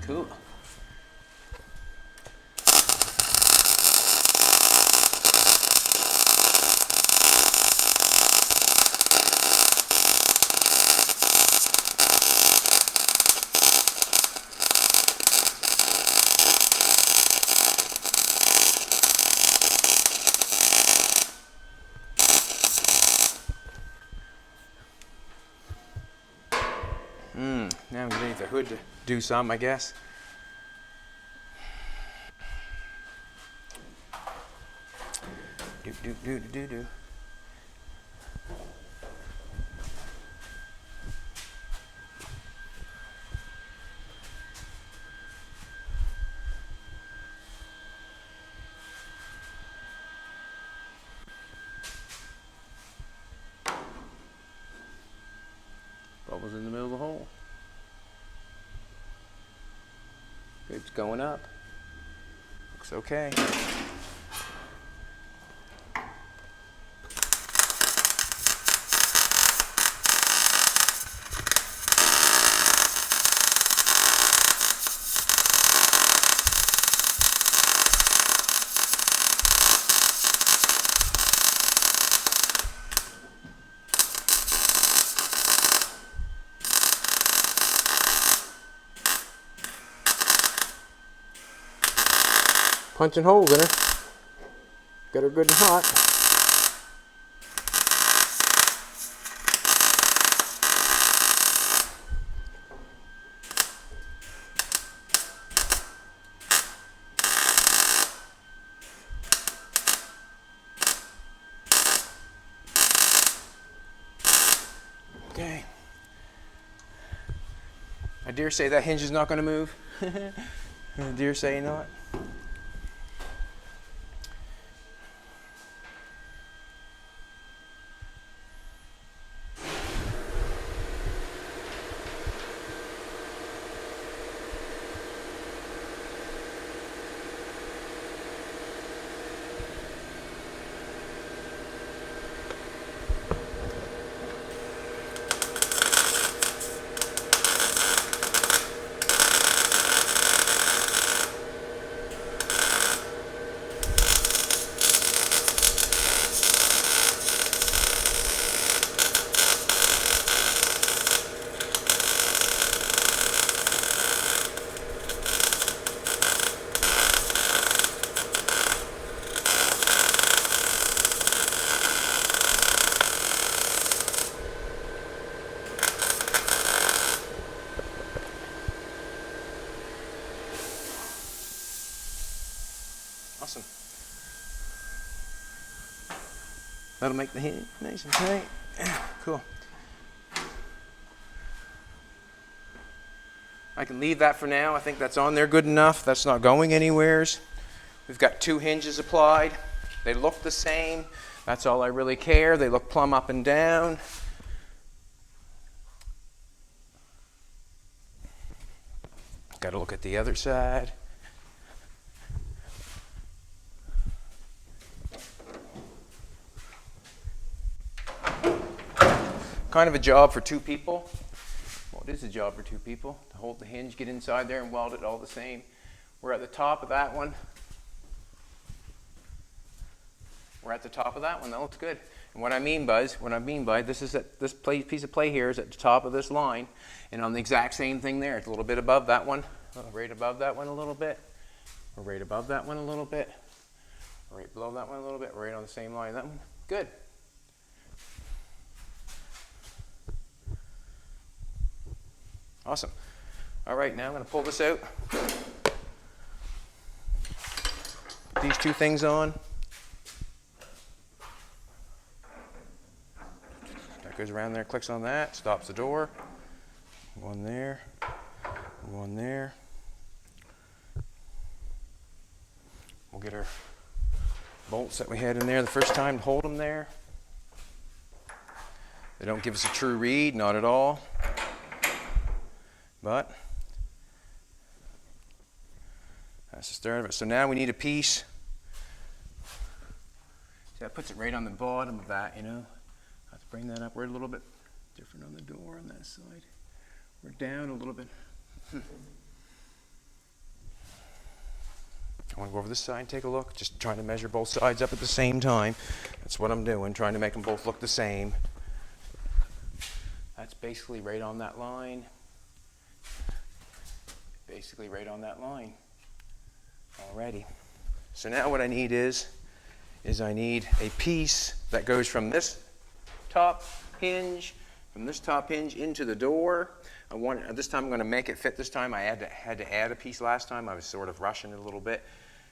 Cool. Now I'm underneath the hood to do some, I guess. Do. Bubbles in the middle of the hole. It's going up. Looks okay. Punching holes in her. Got her good and hot. Okay. I dare say that hinge is not going to move. I dare say not. Awesome. That'll make the hinge nice and tight. Cool. I can leave that for now. I think that's on there good enough. That's not going anywheres. We've got 2 hinges applied. They look the same. That's all I really care. They look plumb up and down. Got to look at the other side. Kind of a job for 2 people. Well, it is a job for 2 people to hold the hinge, get inside there and weld it all the same. We're at the top of that one. We're at the top of that one. That looks good. And what I mean by this is that this piece of plate here is at the top of this line, and on the exact same thing there. It's a little bit above that one, right above that one a little bit, or right above that one a little bit, right below that one a little bit, right on the same line. That one, good. Awesome. All right, now I'm going to pull this out. These two things on. That goes around there, clicks on that, stops the door. One there, one there. We'll get our bolts that we had in there the first time to hold them there. They don't give us a true read, not at all. But that's the start of it. So now we need a piece. See, that puts it right on the bottom of that, you know. I have to bring that up. We're a little bit different on the door on that side. We're down a little bit. I want to go over this side and take a look. Just trying to measure both sides up at the same time. That's what I'm doing, trying to make them both look the same. That's basically right on that line. Basically right on that line. Alrighty. So now what I need is I need a piece that goes from this top hinge into the door. This time I'm going to make it fit. This time I had to add a piece last time. I was sort of rushing it a little bit.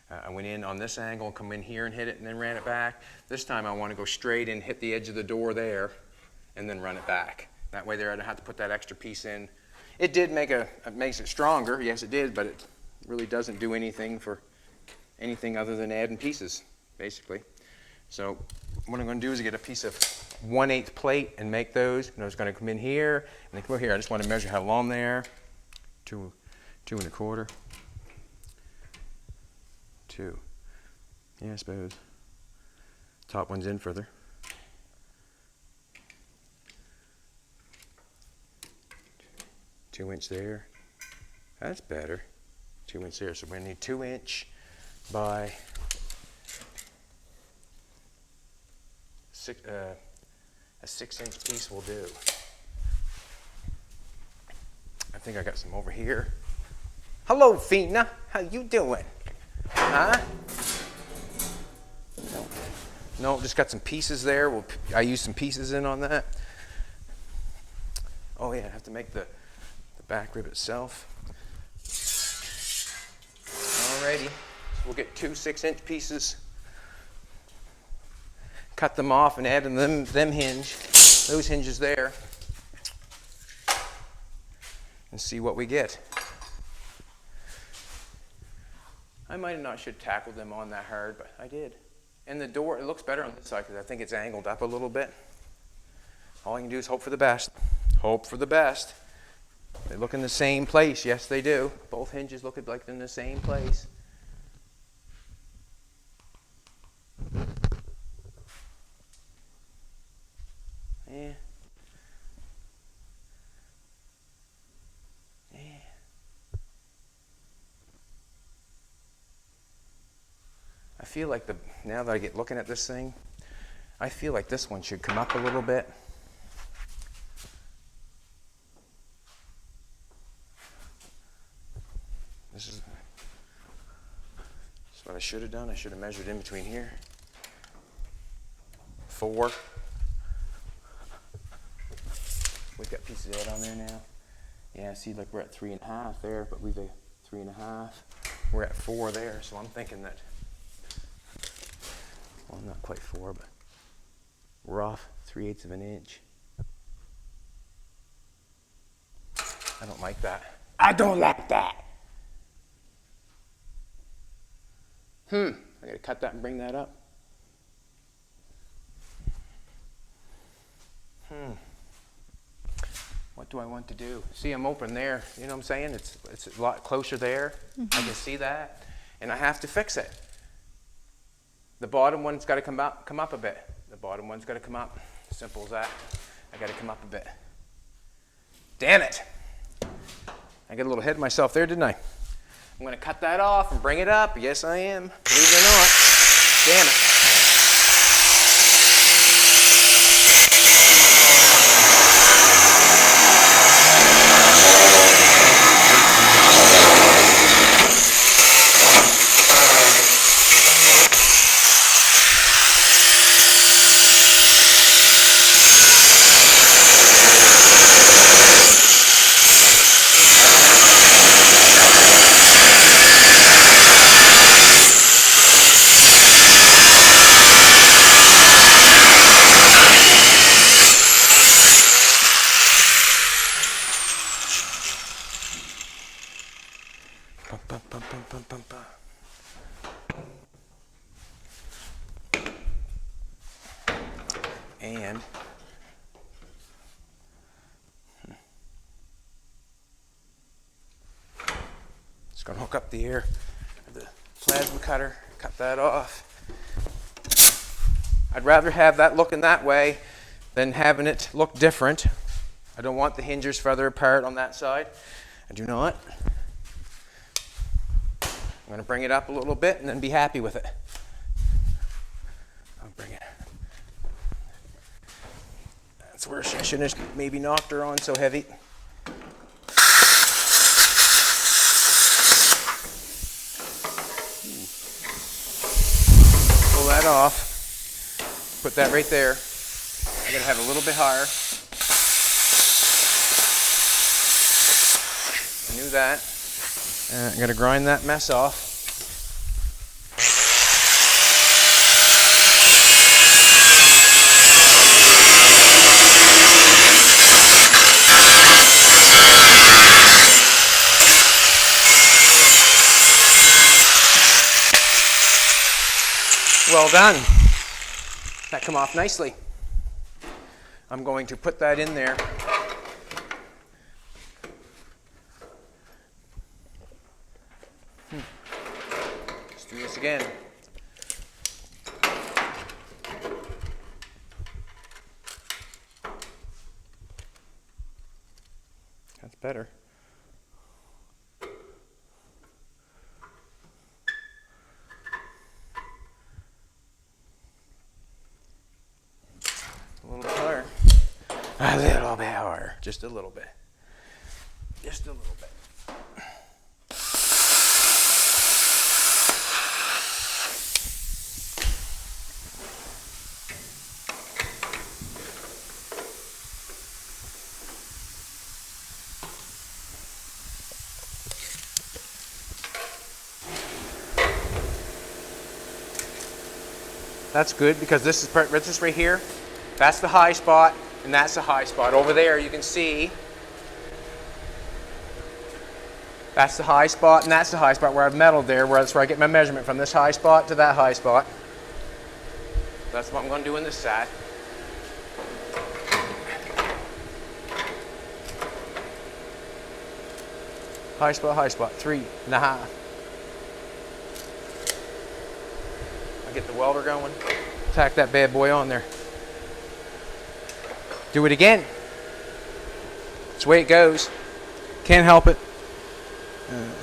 I went in on this angle and come in here and hit it and then ran it back. This time I want to go straight in, hit the edge of the door there, and then run it back. That way there I don't have to put that extra piece in. It did it makes it stronger, yes it did, but it really doesn't do anything for anything other than adding pieces, basically. So what I'm going to do is get a piece of 1/8 plate and make those. And I was going to come in here and then come over here. I just want to measure how long they are. 2 1/4. 2. Yeah, I suppose. Top one's in further. 2 inch there. That's better. 2 inch there. So we're going to need 2 inch by a 6 inch piece will do. I think I got some over here. Hello, Fina. How you doing? Huh? No, just got some pieces there. I use some pieces in on that. Oh yeah, I have to make the back rib itself. Alrighty, so we'll get 2 6-inch pieces. Cut them off and add those hinges there, and see what we get. I might have not should tackle them on that hard, but I did. And the door, it looks better on this side because I think it's angled up a little bit. All I can do is hope for the best. Hope for the best. They look in the same place. Yes, they do. Both hinges look like they're in the same place. Yeah. Yeah. I feel like now that I get looking at this thing, I feel like this one should come up a little bit. This is what I should have done. I should have measured in between here. 4. We've got pieces of that on there now. Yeah, see, like we're at 3.5 there, but we've a 3.5. We're at 4 there, so I'm thinking that, well, not quite 4, but we're off 3/8 of an inch. I don't like that. I don't like that. I gotta cut that and bring that up. What do I want to do? See, I'm open there. You know what I'm saying? It's a lot closer there. I can see that, and I have to fix it. The bottom one's got to come up a bit. The bottom one's got to come up. Simple as that. I got to come up a bit. Damn it! I got a little ahead of myself there, didn't I? I'm going to cut that off and bring it up. Yes, I am. Believe it or not. Damn it. And just going to hook up the air of the plasma cutter, cut that off. I'd rather have that looking that way than having it look different. I don't want the hinges further apart on that side. I do not. I'm going to bring it up a little bit and then be happy with it. I'll bring it. That's where I shouldn't have maybe knocked her on so heavy. Pull that off. Put that right there. I'm going to have a little bit higher. I knew that. I'm going to grind that mess off. Well done. That come off nicely. I'm going to put that in there. Let's do this again. That's better. A little bit higher. A little bit higher. Just a little bit. Just a little bit. That's good because this is right here. That's the high spot, and that's the high spot. Over there, you can see that's the high spot, and that's the high spot where I've metaled there, where that's where I get my measurement from this high spot to that high spot. That's what I'm going to do on this side. High spot, 3.5. I'll get the welder going. Tack that bad boy on there. Do it again. It's the way it goes. Can't help it.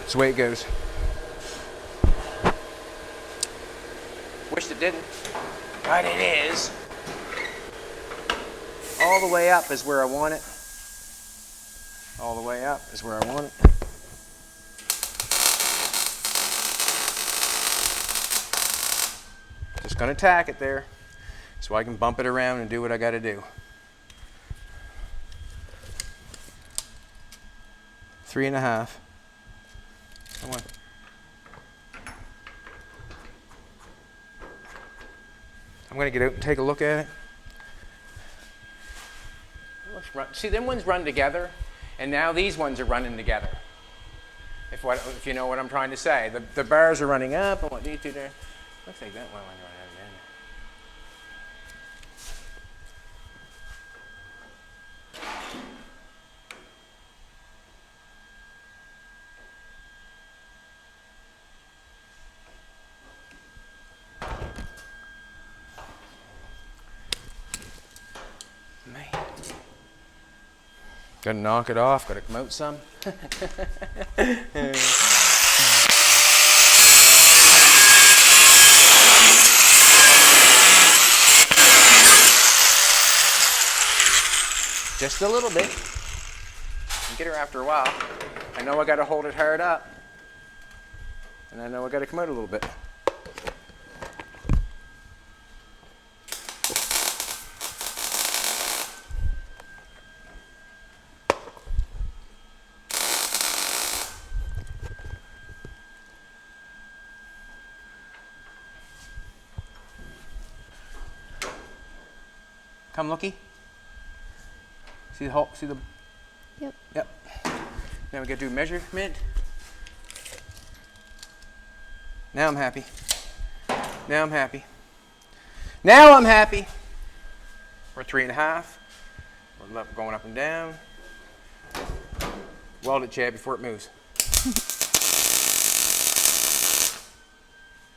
It's the way it goes. Wish it didn't. But it is. All the way up is where I want it. All the way up is where I want it. Just going to tack it there so I can bump it around and do what I got to do. 3.5. Come on. I'm going to get out and take a look at it. See, them ones run together, and now these ones are running together. If you know what I'm trying to say. The bars are running up, and what these two there. Looks like that one went right out again. Gotta knock it off, gotta come out some. Just a little bit. You get her after a while. I know I gotta hold it hard up. And I know I gotta come out a little bit. Come looky. See the hole? See the? Yep. Yep. Now we gotta do measurement. Now I'm happy. Now I'm happy. Now I'm happy. or 3.5. We're going up and down. Weld it, Chad, before it moves.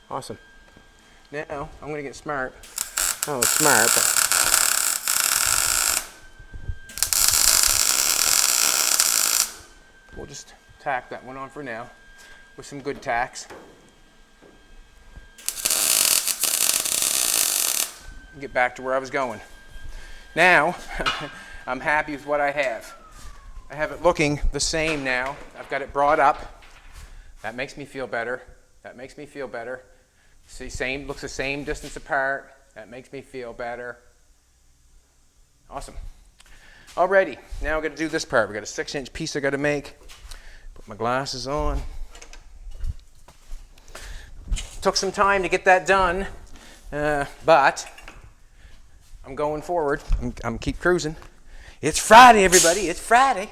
Awesome. Now, I'm going to get smart. Oh, smart, but we'll just tack that one on for now with some good tacks. Get back to where I was going. Now, I'm happy with what I have. I have it looking the same now. I've got it brought up. That makes me feel better. That makes me feel better. See, looks the same distance apart. That makes me feel better. Awesome. Alrighty, now we're going to do this part. We've got a 6-inch piece I got to make. Put my glasses on. Took some time to get that done, but I'm going forward. I'm keep cruising. It's Friday, everybody. It's Friday.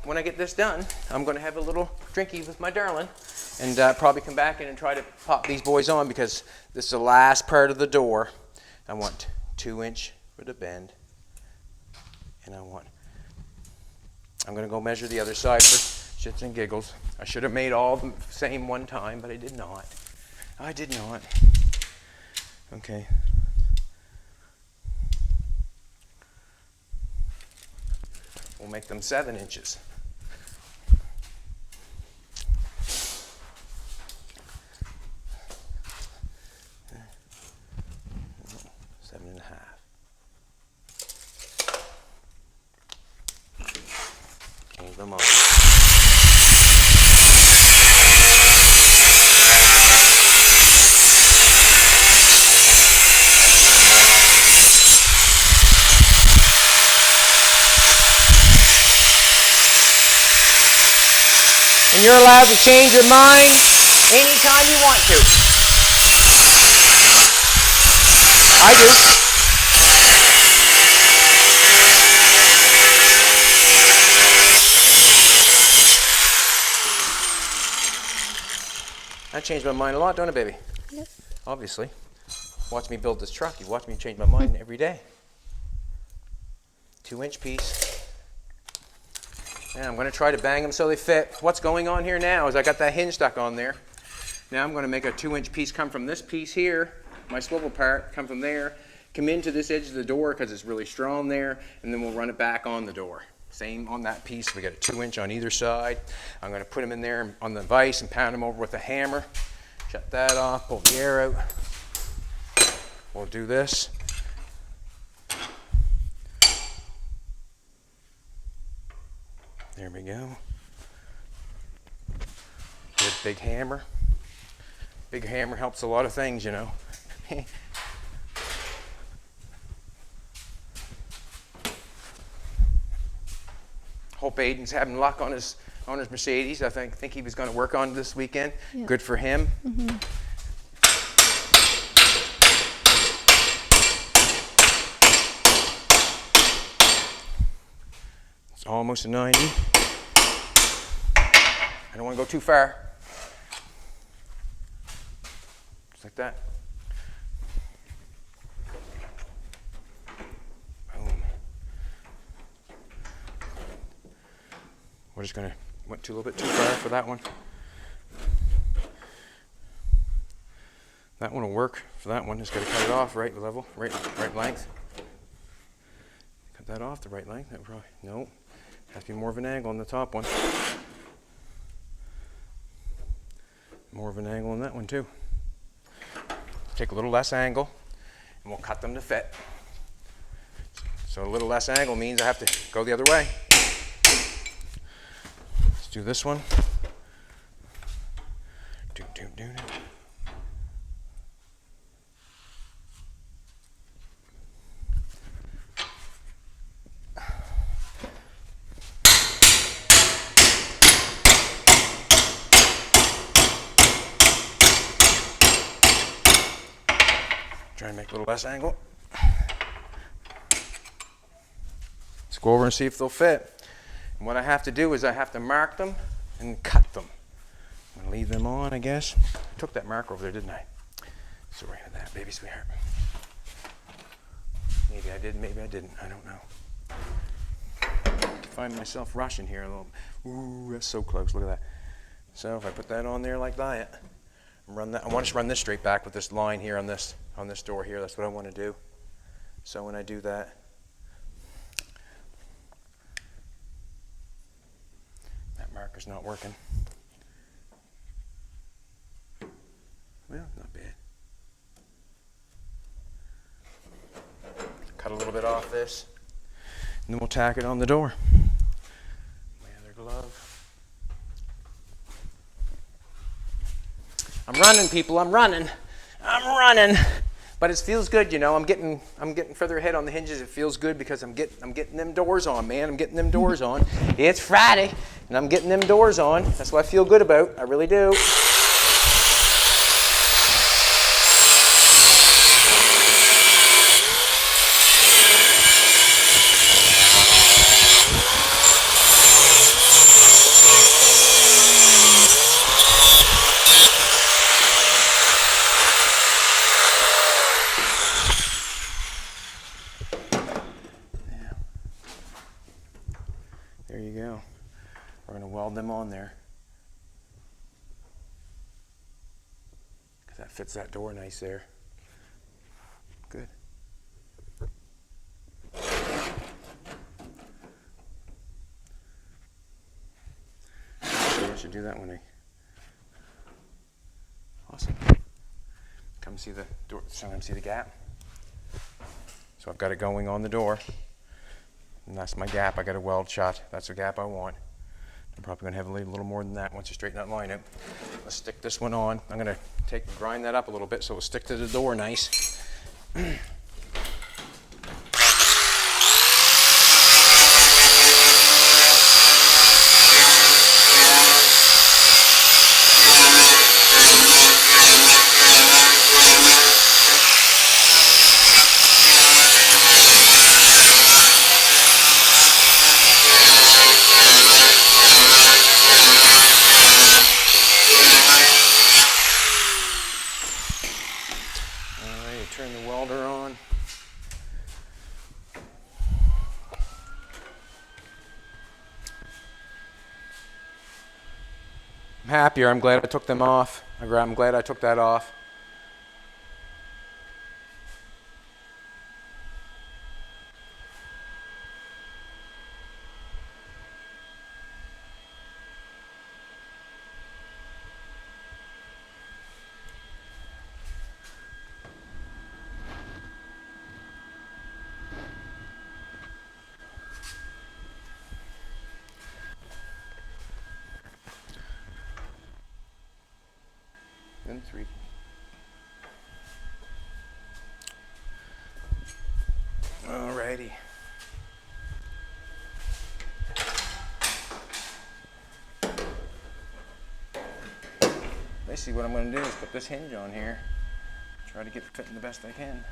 When I get this done, I'm going to have a little drinky with my darling and probably come back in and try to pop these boys on because this is the last part of the door. I want 2-inch for the bend. And I'm going to go measure the other side for shits and giggles. I should have made all the same one time, but I did not. I did not. Okay. We'll make them 7 inches. 7.5. Change them up. And you're allowed to change your mind anytime you want to. I do. I change my mind a lot, don't I, baby? Yep. Obviously. Watch me build this truck. You watch me change my mind every day. 2-inch piece. And I'm going to try to bang them so they fit. What's going on here now is I got that hinge stuck on there. Now I'm going to make a 2-inch piece come from this piece here, my swivel part, come from there, come into this edge of the door because it's really strong there, and then we'll run it back on the door. Same on that piece. We got a 2-inch on either side. I'm going to put them in there on the vise and pound them over with a hammer. Shut that off, pull the air out. We'll do this. There we go. Good big hammer. Big hammer helps a lot of things, you know. Hope Aiden's having luck on his Mercedes. I think he was going to work on it this weekend. Yeah. Good for him. Mm-hmm. It's almost a 90. I don't want to go too far. Just like that. Boom. We're just gonna went a little bit too far for that one. That one will work for that one. Just gotta cut it off right level, right length. Cut that off the right length. That probably no. Has to be more of an angle on the top one. More of an angle on that one too. Take a little less angle and we'll cut them to fit. So a little less angle means I have to go the other way. Let's do this one. Try and make a little less angle. Let's go over and see if they'll fit. And what I have to do is I have to mark them and cut them. I'm gonna leave them on, I guess. I took that marker over there, didn't I? Sorry for that, baby sweetheart. Maybe I did, maybe I didn't. I don't know. Find myself rushing here a little. Ooh, that's so close. Look at that. So if I put that on there like that, run that. I want to run this straight back with this line here on this door here. That's what I want to do. So when I do that, that marker's not working. Well, not bad. Cut a little bit off this, and then we'll tack it on the door. My other glove. I'm running, people. I'm running. But it feels good, you know. I'm getting further ahead on the hinges. It feels good because I'm getting them doors on, man. I'm getting them doors on. It's Friday, and I'm getting them doors on. That's what I feel good about. I really do. There you go. We're going to weld them on there. Because that fits that door nice there. Good. I should do that one. Awesome. Come see the door. See the gap. So I've got it going on the door. And that's my gap. I got a weld shot. That's the gap I want. I'm probably going to have to leave a little more than that once you straighten that line out. Let's stick this one on. I'm going to grind that up a little bit so it'll stick to the door nice. Turn the welder on. I'm happier. I'm glad I took them off. I'm glad I took that off. Then 3. Alrighty. Basically what I'm going to do is put this hinge on here. Try to get it fitting the best I can.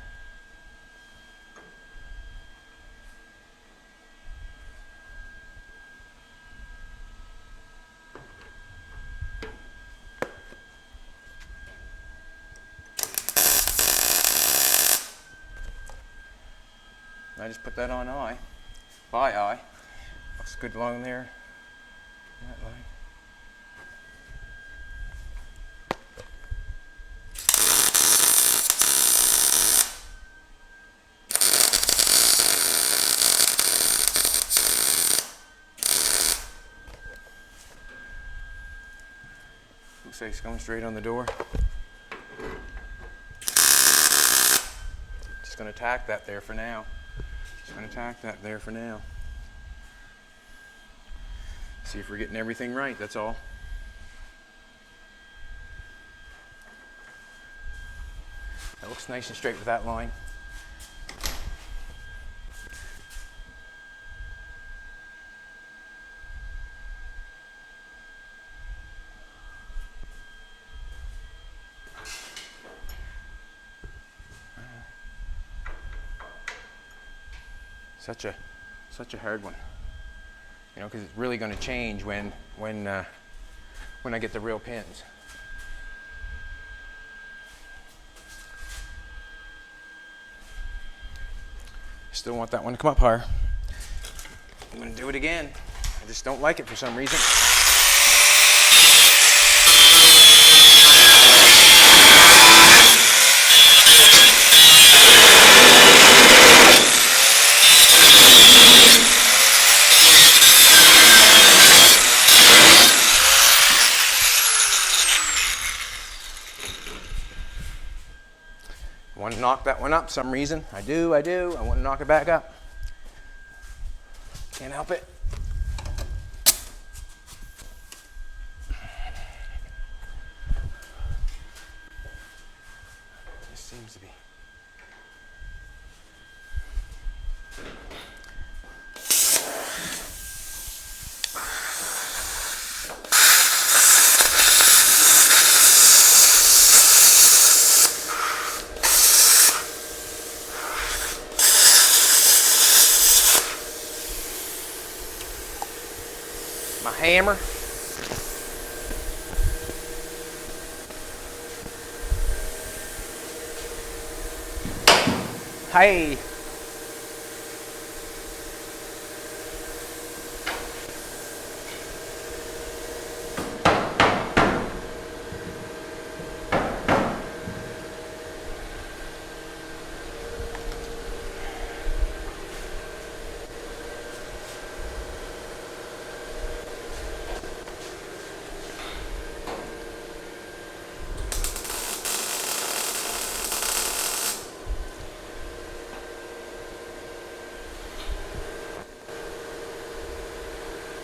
I just put that on by eye. Looks good along there. That line. Looks like it's going straight on the door. Just going to tack that there for now. Just going to tack that there for now. See if we're getting everything right, that's all. That looks nice and straight with that line. Such a hard one, you know, because it's really going to change when I get the real pins. Still want that one to come up higher. I'm going to do it again. I just don't like it for some reason. I want to knock that one up for some reason. I do. I want to knock it back up. Can't help it. This seems to be. My hammer. Hey.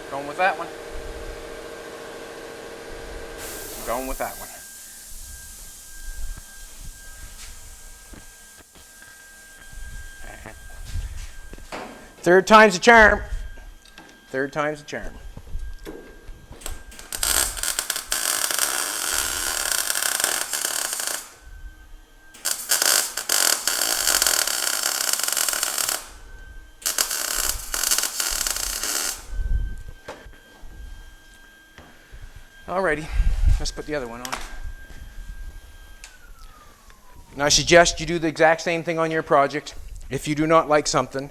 Going with that one. Going with that one. Third time's the charm. Third time's the charm. Alrighty, let's put the other one on. Now I suggest you do the exact same thing on your project. If you do not like something,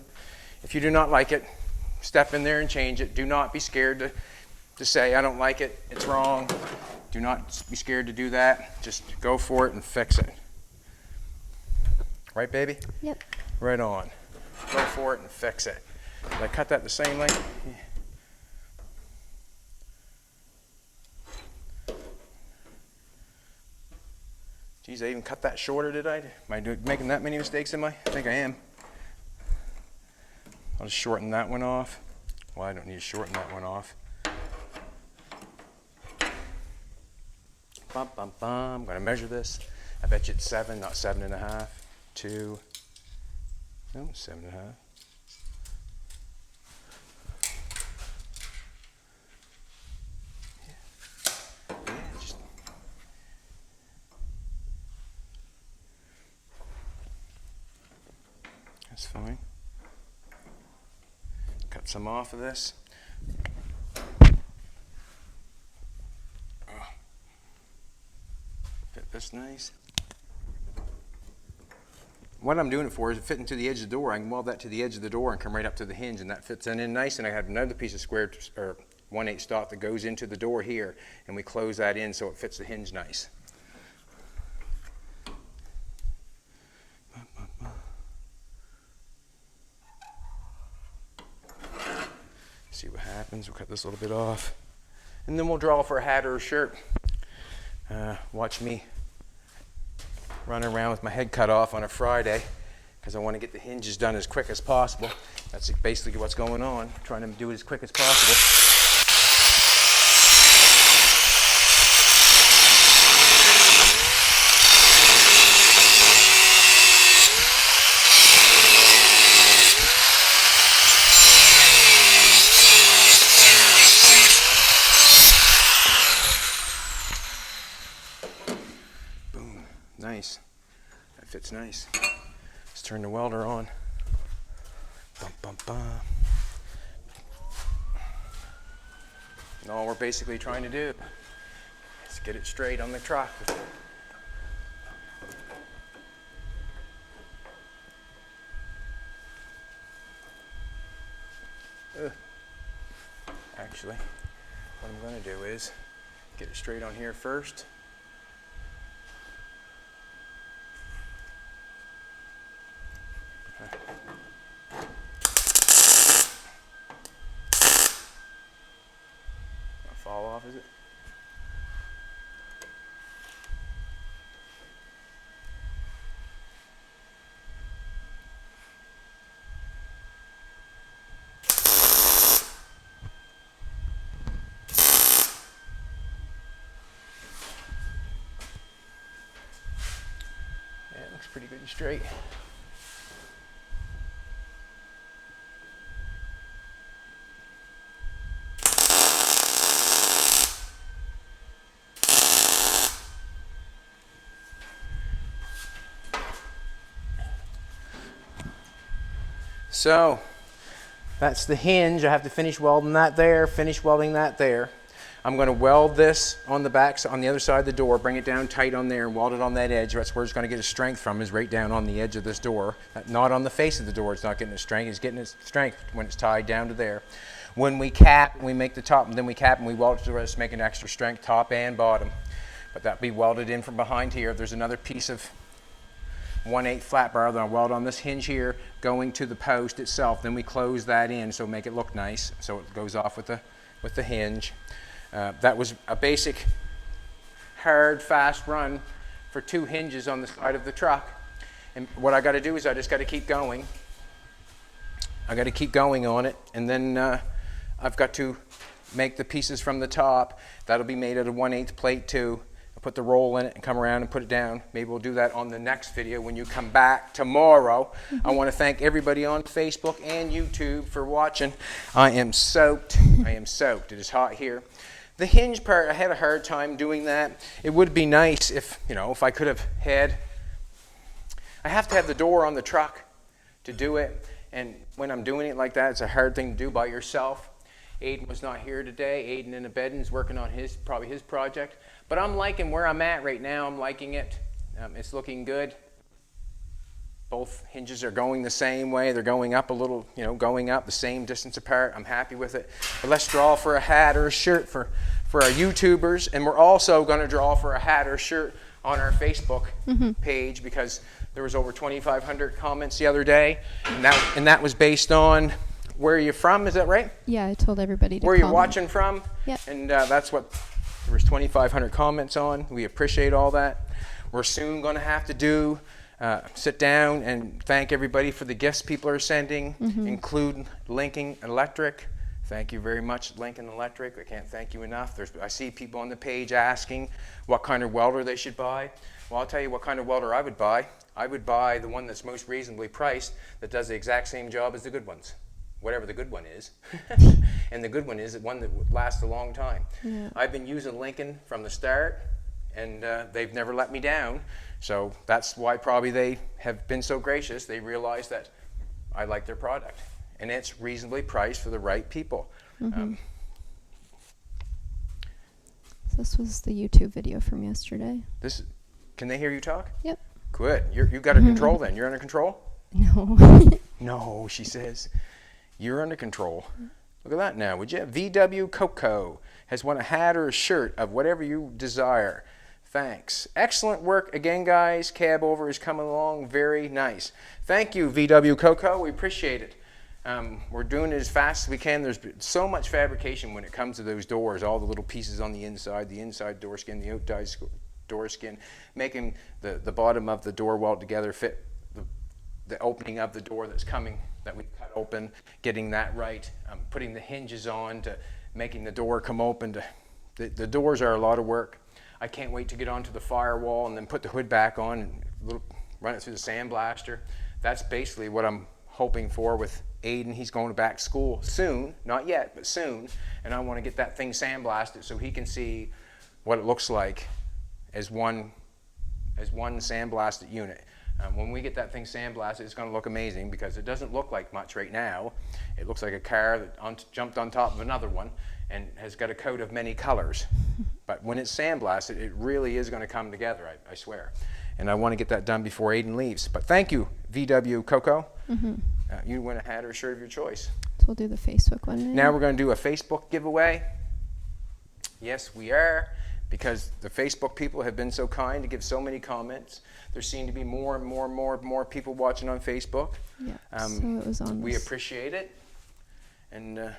if you do not like it, step in there and change it. Do not be scared to say, I don't like it, it's wrong. Do not be scared to do that. Just go for it and fix it. Right, baby? Yep. Right on. Go for it and fix it. Did I cut that the same length? Yeah. Geez, I even cut that shorter, did I? Am I making that many mistakes, am I? I think I am. I'll just shorten that one off. Well, I don't need to shorten that one off. Bum, bum, bum. I'm going to measure this. I bet you it's 7, not 7.5. 2. No, 7.5. That's fine. Cut some off of this. Fit this nice. What I'm doing it for is fitting to the edge of the door. I can weld that to the edge of the door and come right up to the hinge, and that fits in nice. And I have another piece of square or 1/8 stock that goes into the door here, and we close that in so it fits the hinge nice. See what happens. We'll cut this a little bit off, and then we'll draw for a hat or a shirt. Watch me run around with my head cut off on a Friday because I want to get the hinges done as quick as possible. That's basically what's going on, trying to do it as quick as possible. Nice. That fits nice. Let's turn the welder on. Bum, bum, bum. And all we're basically trying to do is get it straight on the truck. Actually, what I'm going to do is get it straight on here first. Fall off, is it? Yeah, it looks pretty good and straight. So that's the hinge. I have to finish welding that there, finish welding that there. I'm going to weld this on the back, on the other side of the door, bring it down tight on there and weld it on that edge. That's where it's going to get its strength from, is right down on the edge of this door. Not on the face of the door, it's not getting its strength. It's getting its strength when it's tied down to there. When we cap, we make the top, and then we cap and we weld it to the rest, making extra strength top and bottom. But that'll be welded in from behind here. There's another piece of 1/8 flat bar that I'll weld on this hinge here going to the post itself. Then we close that in so make it look nice. So it goes off with the hinge. That was a basic hard fast run for 2 hinges on the side of the truck. And what I got to do is I just got to keep going. I got to keep going on it, and then I've got to make the pieces from the top. That'll be made out of 1/8 plate too. Put the roll in it and come around and put it down. Maybe we'll do that on the next video when you come back tomorrow. I want to thank everybody on Facebook and YouTube for watching. I am soaked. I am soaked. It is hot here. The hinge part, I had a hard time doing that. It would be nice if, if I could have had, I have to have the door on the truck to do it. And when I'm doing it like that, it's a hard thing to do by yourself. Aiden was not here today. Aiden in the bed and is working on probably his project. But I'm liking where I'm at right now. I'm liking it. It's looking good. Both hinges are going the same way. They're going up a little, going up the same distance apart. I'm happy with it. But let's draw for a hat or a shirt for our YouTubers. And we're also going to draw for a hat or shirt on our Facebook page, because there was over 2,500 comments the other day. And that was based on where you're from. Is that right? Yeah, I told everybody to where comment. you're watching from. Yep. And that's what there was 2,500 comments on. We appreciate all that. We're soon going to have to do sit down and thank everybody for the gifts people are sending, include Lincoln Electric. Thank you very much, Lincoln Electric. I can't thank you enough. I see people on the page asking what kind of welder they should buy. Well, I'll tell you what kind of welder I would buy. I would buy the one that's most reasonably priced, that does the exact same job as the good ones. Whatever the good one is. And the good one is the one that lasts a long time. Yeah. I've been using Lincoln from the start, and they've never let me down. So that's why probably they have been so gracious. They realize that I like their product, and it's reasonably priced for the right people. This was the YouTube video from yesterday. Can they hear you talk? Yep. Good. You've got a control then. You're under control? No. No, she says. You're under control. Look at that now, would you? VW Coco has won a hat or a shirt of whatever you desire. Thanks. Excellent work again, guys. Cab over is coming along very nice. Thank you, VW Coco. We appreciate it. We're doing it as fast as we can. There's so much fabrication when it comes to those doors, all the little pieces on the inside door skin, the outside door skin, making the bottom of the door weld together fit the opening of the door that's coming, that we cut open, getting that right, putting the hinges on to making the door come open. The doors are a lot of work. I can't wait to get onto the firewall and then put the hood back on and run it through the sandblaster. That's basically what I'm hoping for with Aiden. He's going back to school soon, not yet, but soon, and I want to get that thing sandblasted so he can see what it looks like as one sandblasted unit. When we get that thing sandblasted, it's going to look amazing, because it doesn't look like much right now. It looks like a car that jumped on top of another one and has got a coat of many colors. But when it's sandblasted, it really is going to come together, I swear. And I want to get that done before Aiden leaves. But thank you, VW Coco. You win a hat or a shirt of your choice. So we'll do the Facebook one Now we're going to do a Facebook giveaway. Yes, we are, because the Facebook people have been so kind to give so many comments. There seem to be more and more people watching on Facebook. Yeah. So it was on. We appreciate it, and there's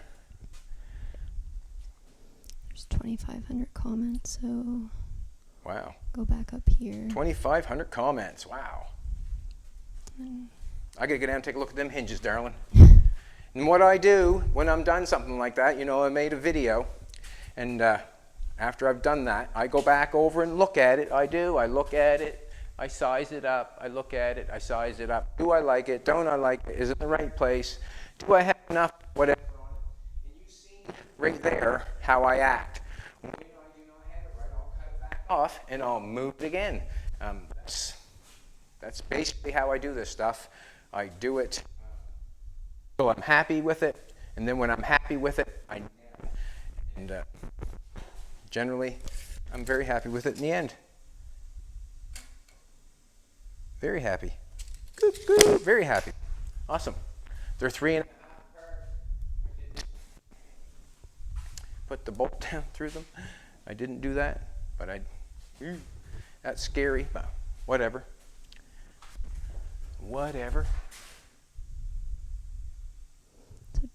2,500 comments. So wow. Go back up here. 2,500 comments. Wow. I gotta go down and take a look at them hinges, darling. And what I do when I'm done something like that, you know, I made a video, and after I've done that, I go back over and look at it. I look at it, I size it up, I look at it, I size it up. Do I like it? Don't I like it? Is it in the right place? Do I have enough? Whatever. And you see right there how I act. When I do not have it right, I'll cut it back off and I'll move it again. That's basically how I do this stuff. I do it so I'm happy with it, and then when I'm happy with it, I and generally I'm very happy with it in the end. Very happy. Good, good. Very happy. Awesome. They're 3.5 apart. Put the bolt down through them. I didn't do that, but that's scary, but whatever. Whatever.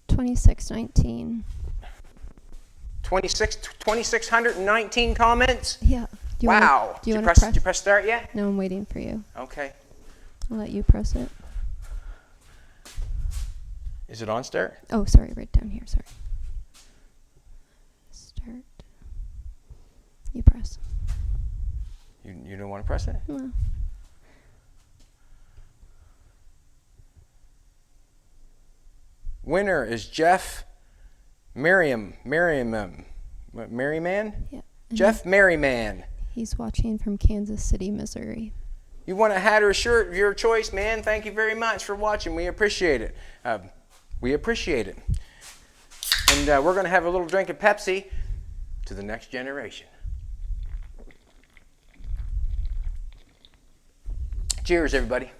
2619. 2,619 comments? Yeah. Wow. Do you Did want to press? you press start yet? No, I'm waiting for you. Okay. I'll let you press it. Is it on start? Oh, sorry, right down here. Sorry. Start. You press. You don't want to press it? No. Winner is Jeff Merriman. Merriman? Yeah. Jeff Merriman. He's watching from Kansas City, Missouri. You want a hat or a shirt of your choice, man? Thank you very much for watching. We appreciate it. We appreciate it. And we're going to have a little drink of Pepsi to the next generation. Cheers, everybody.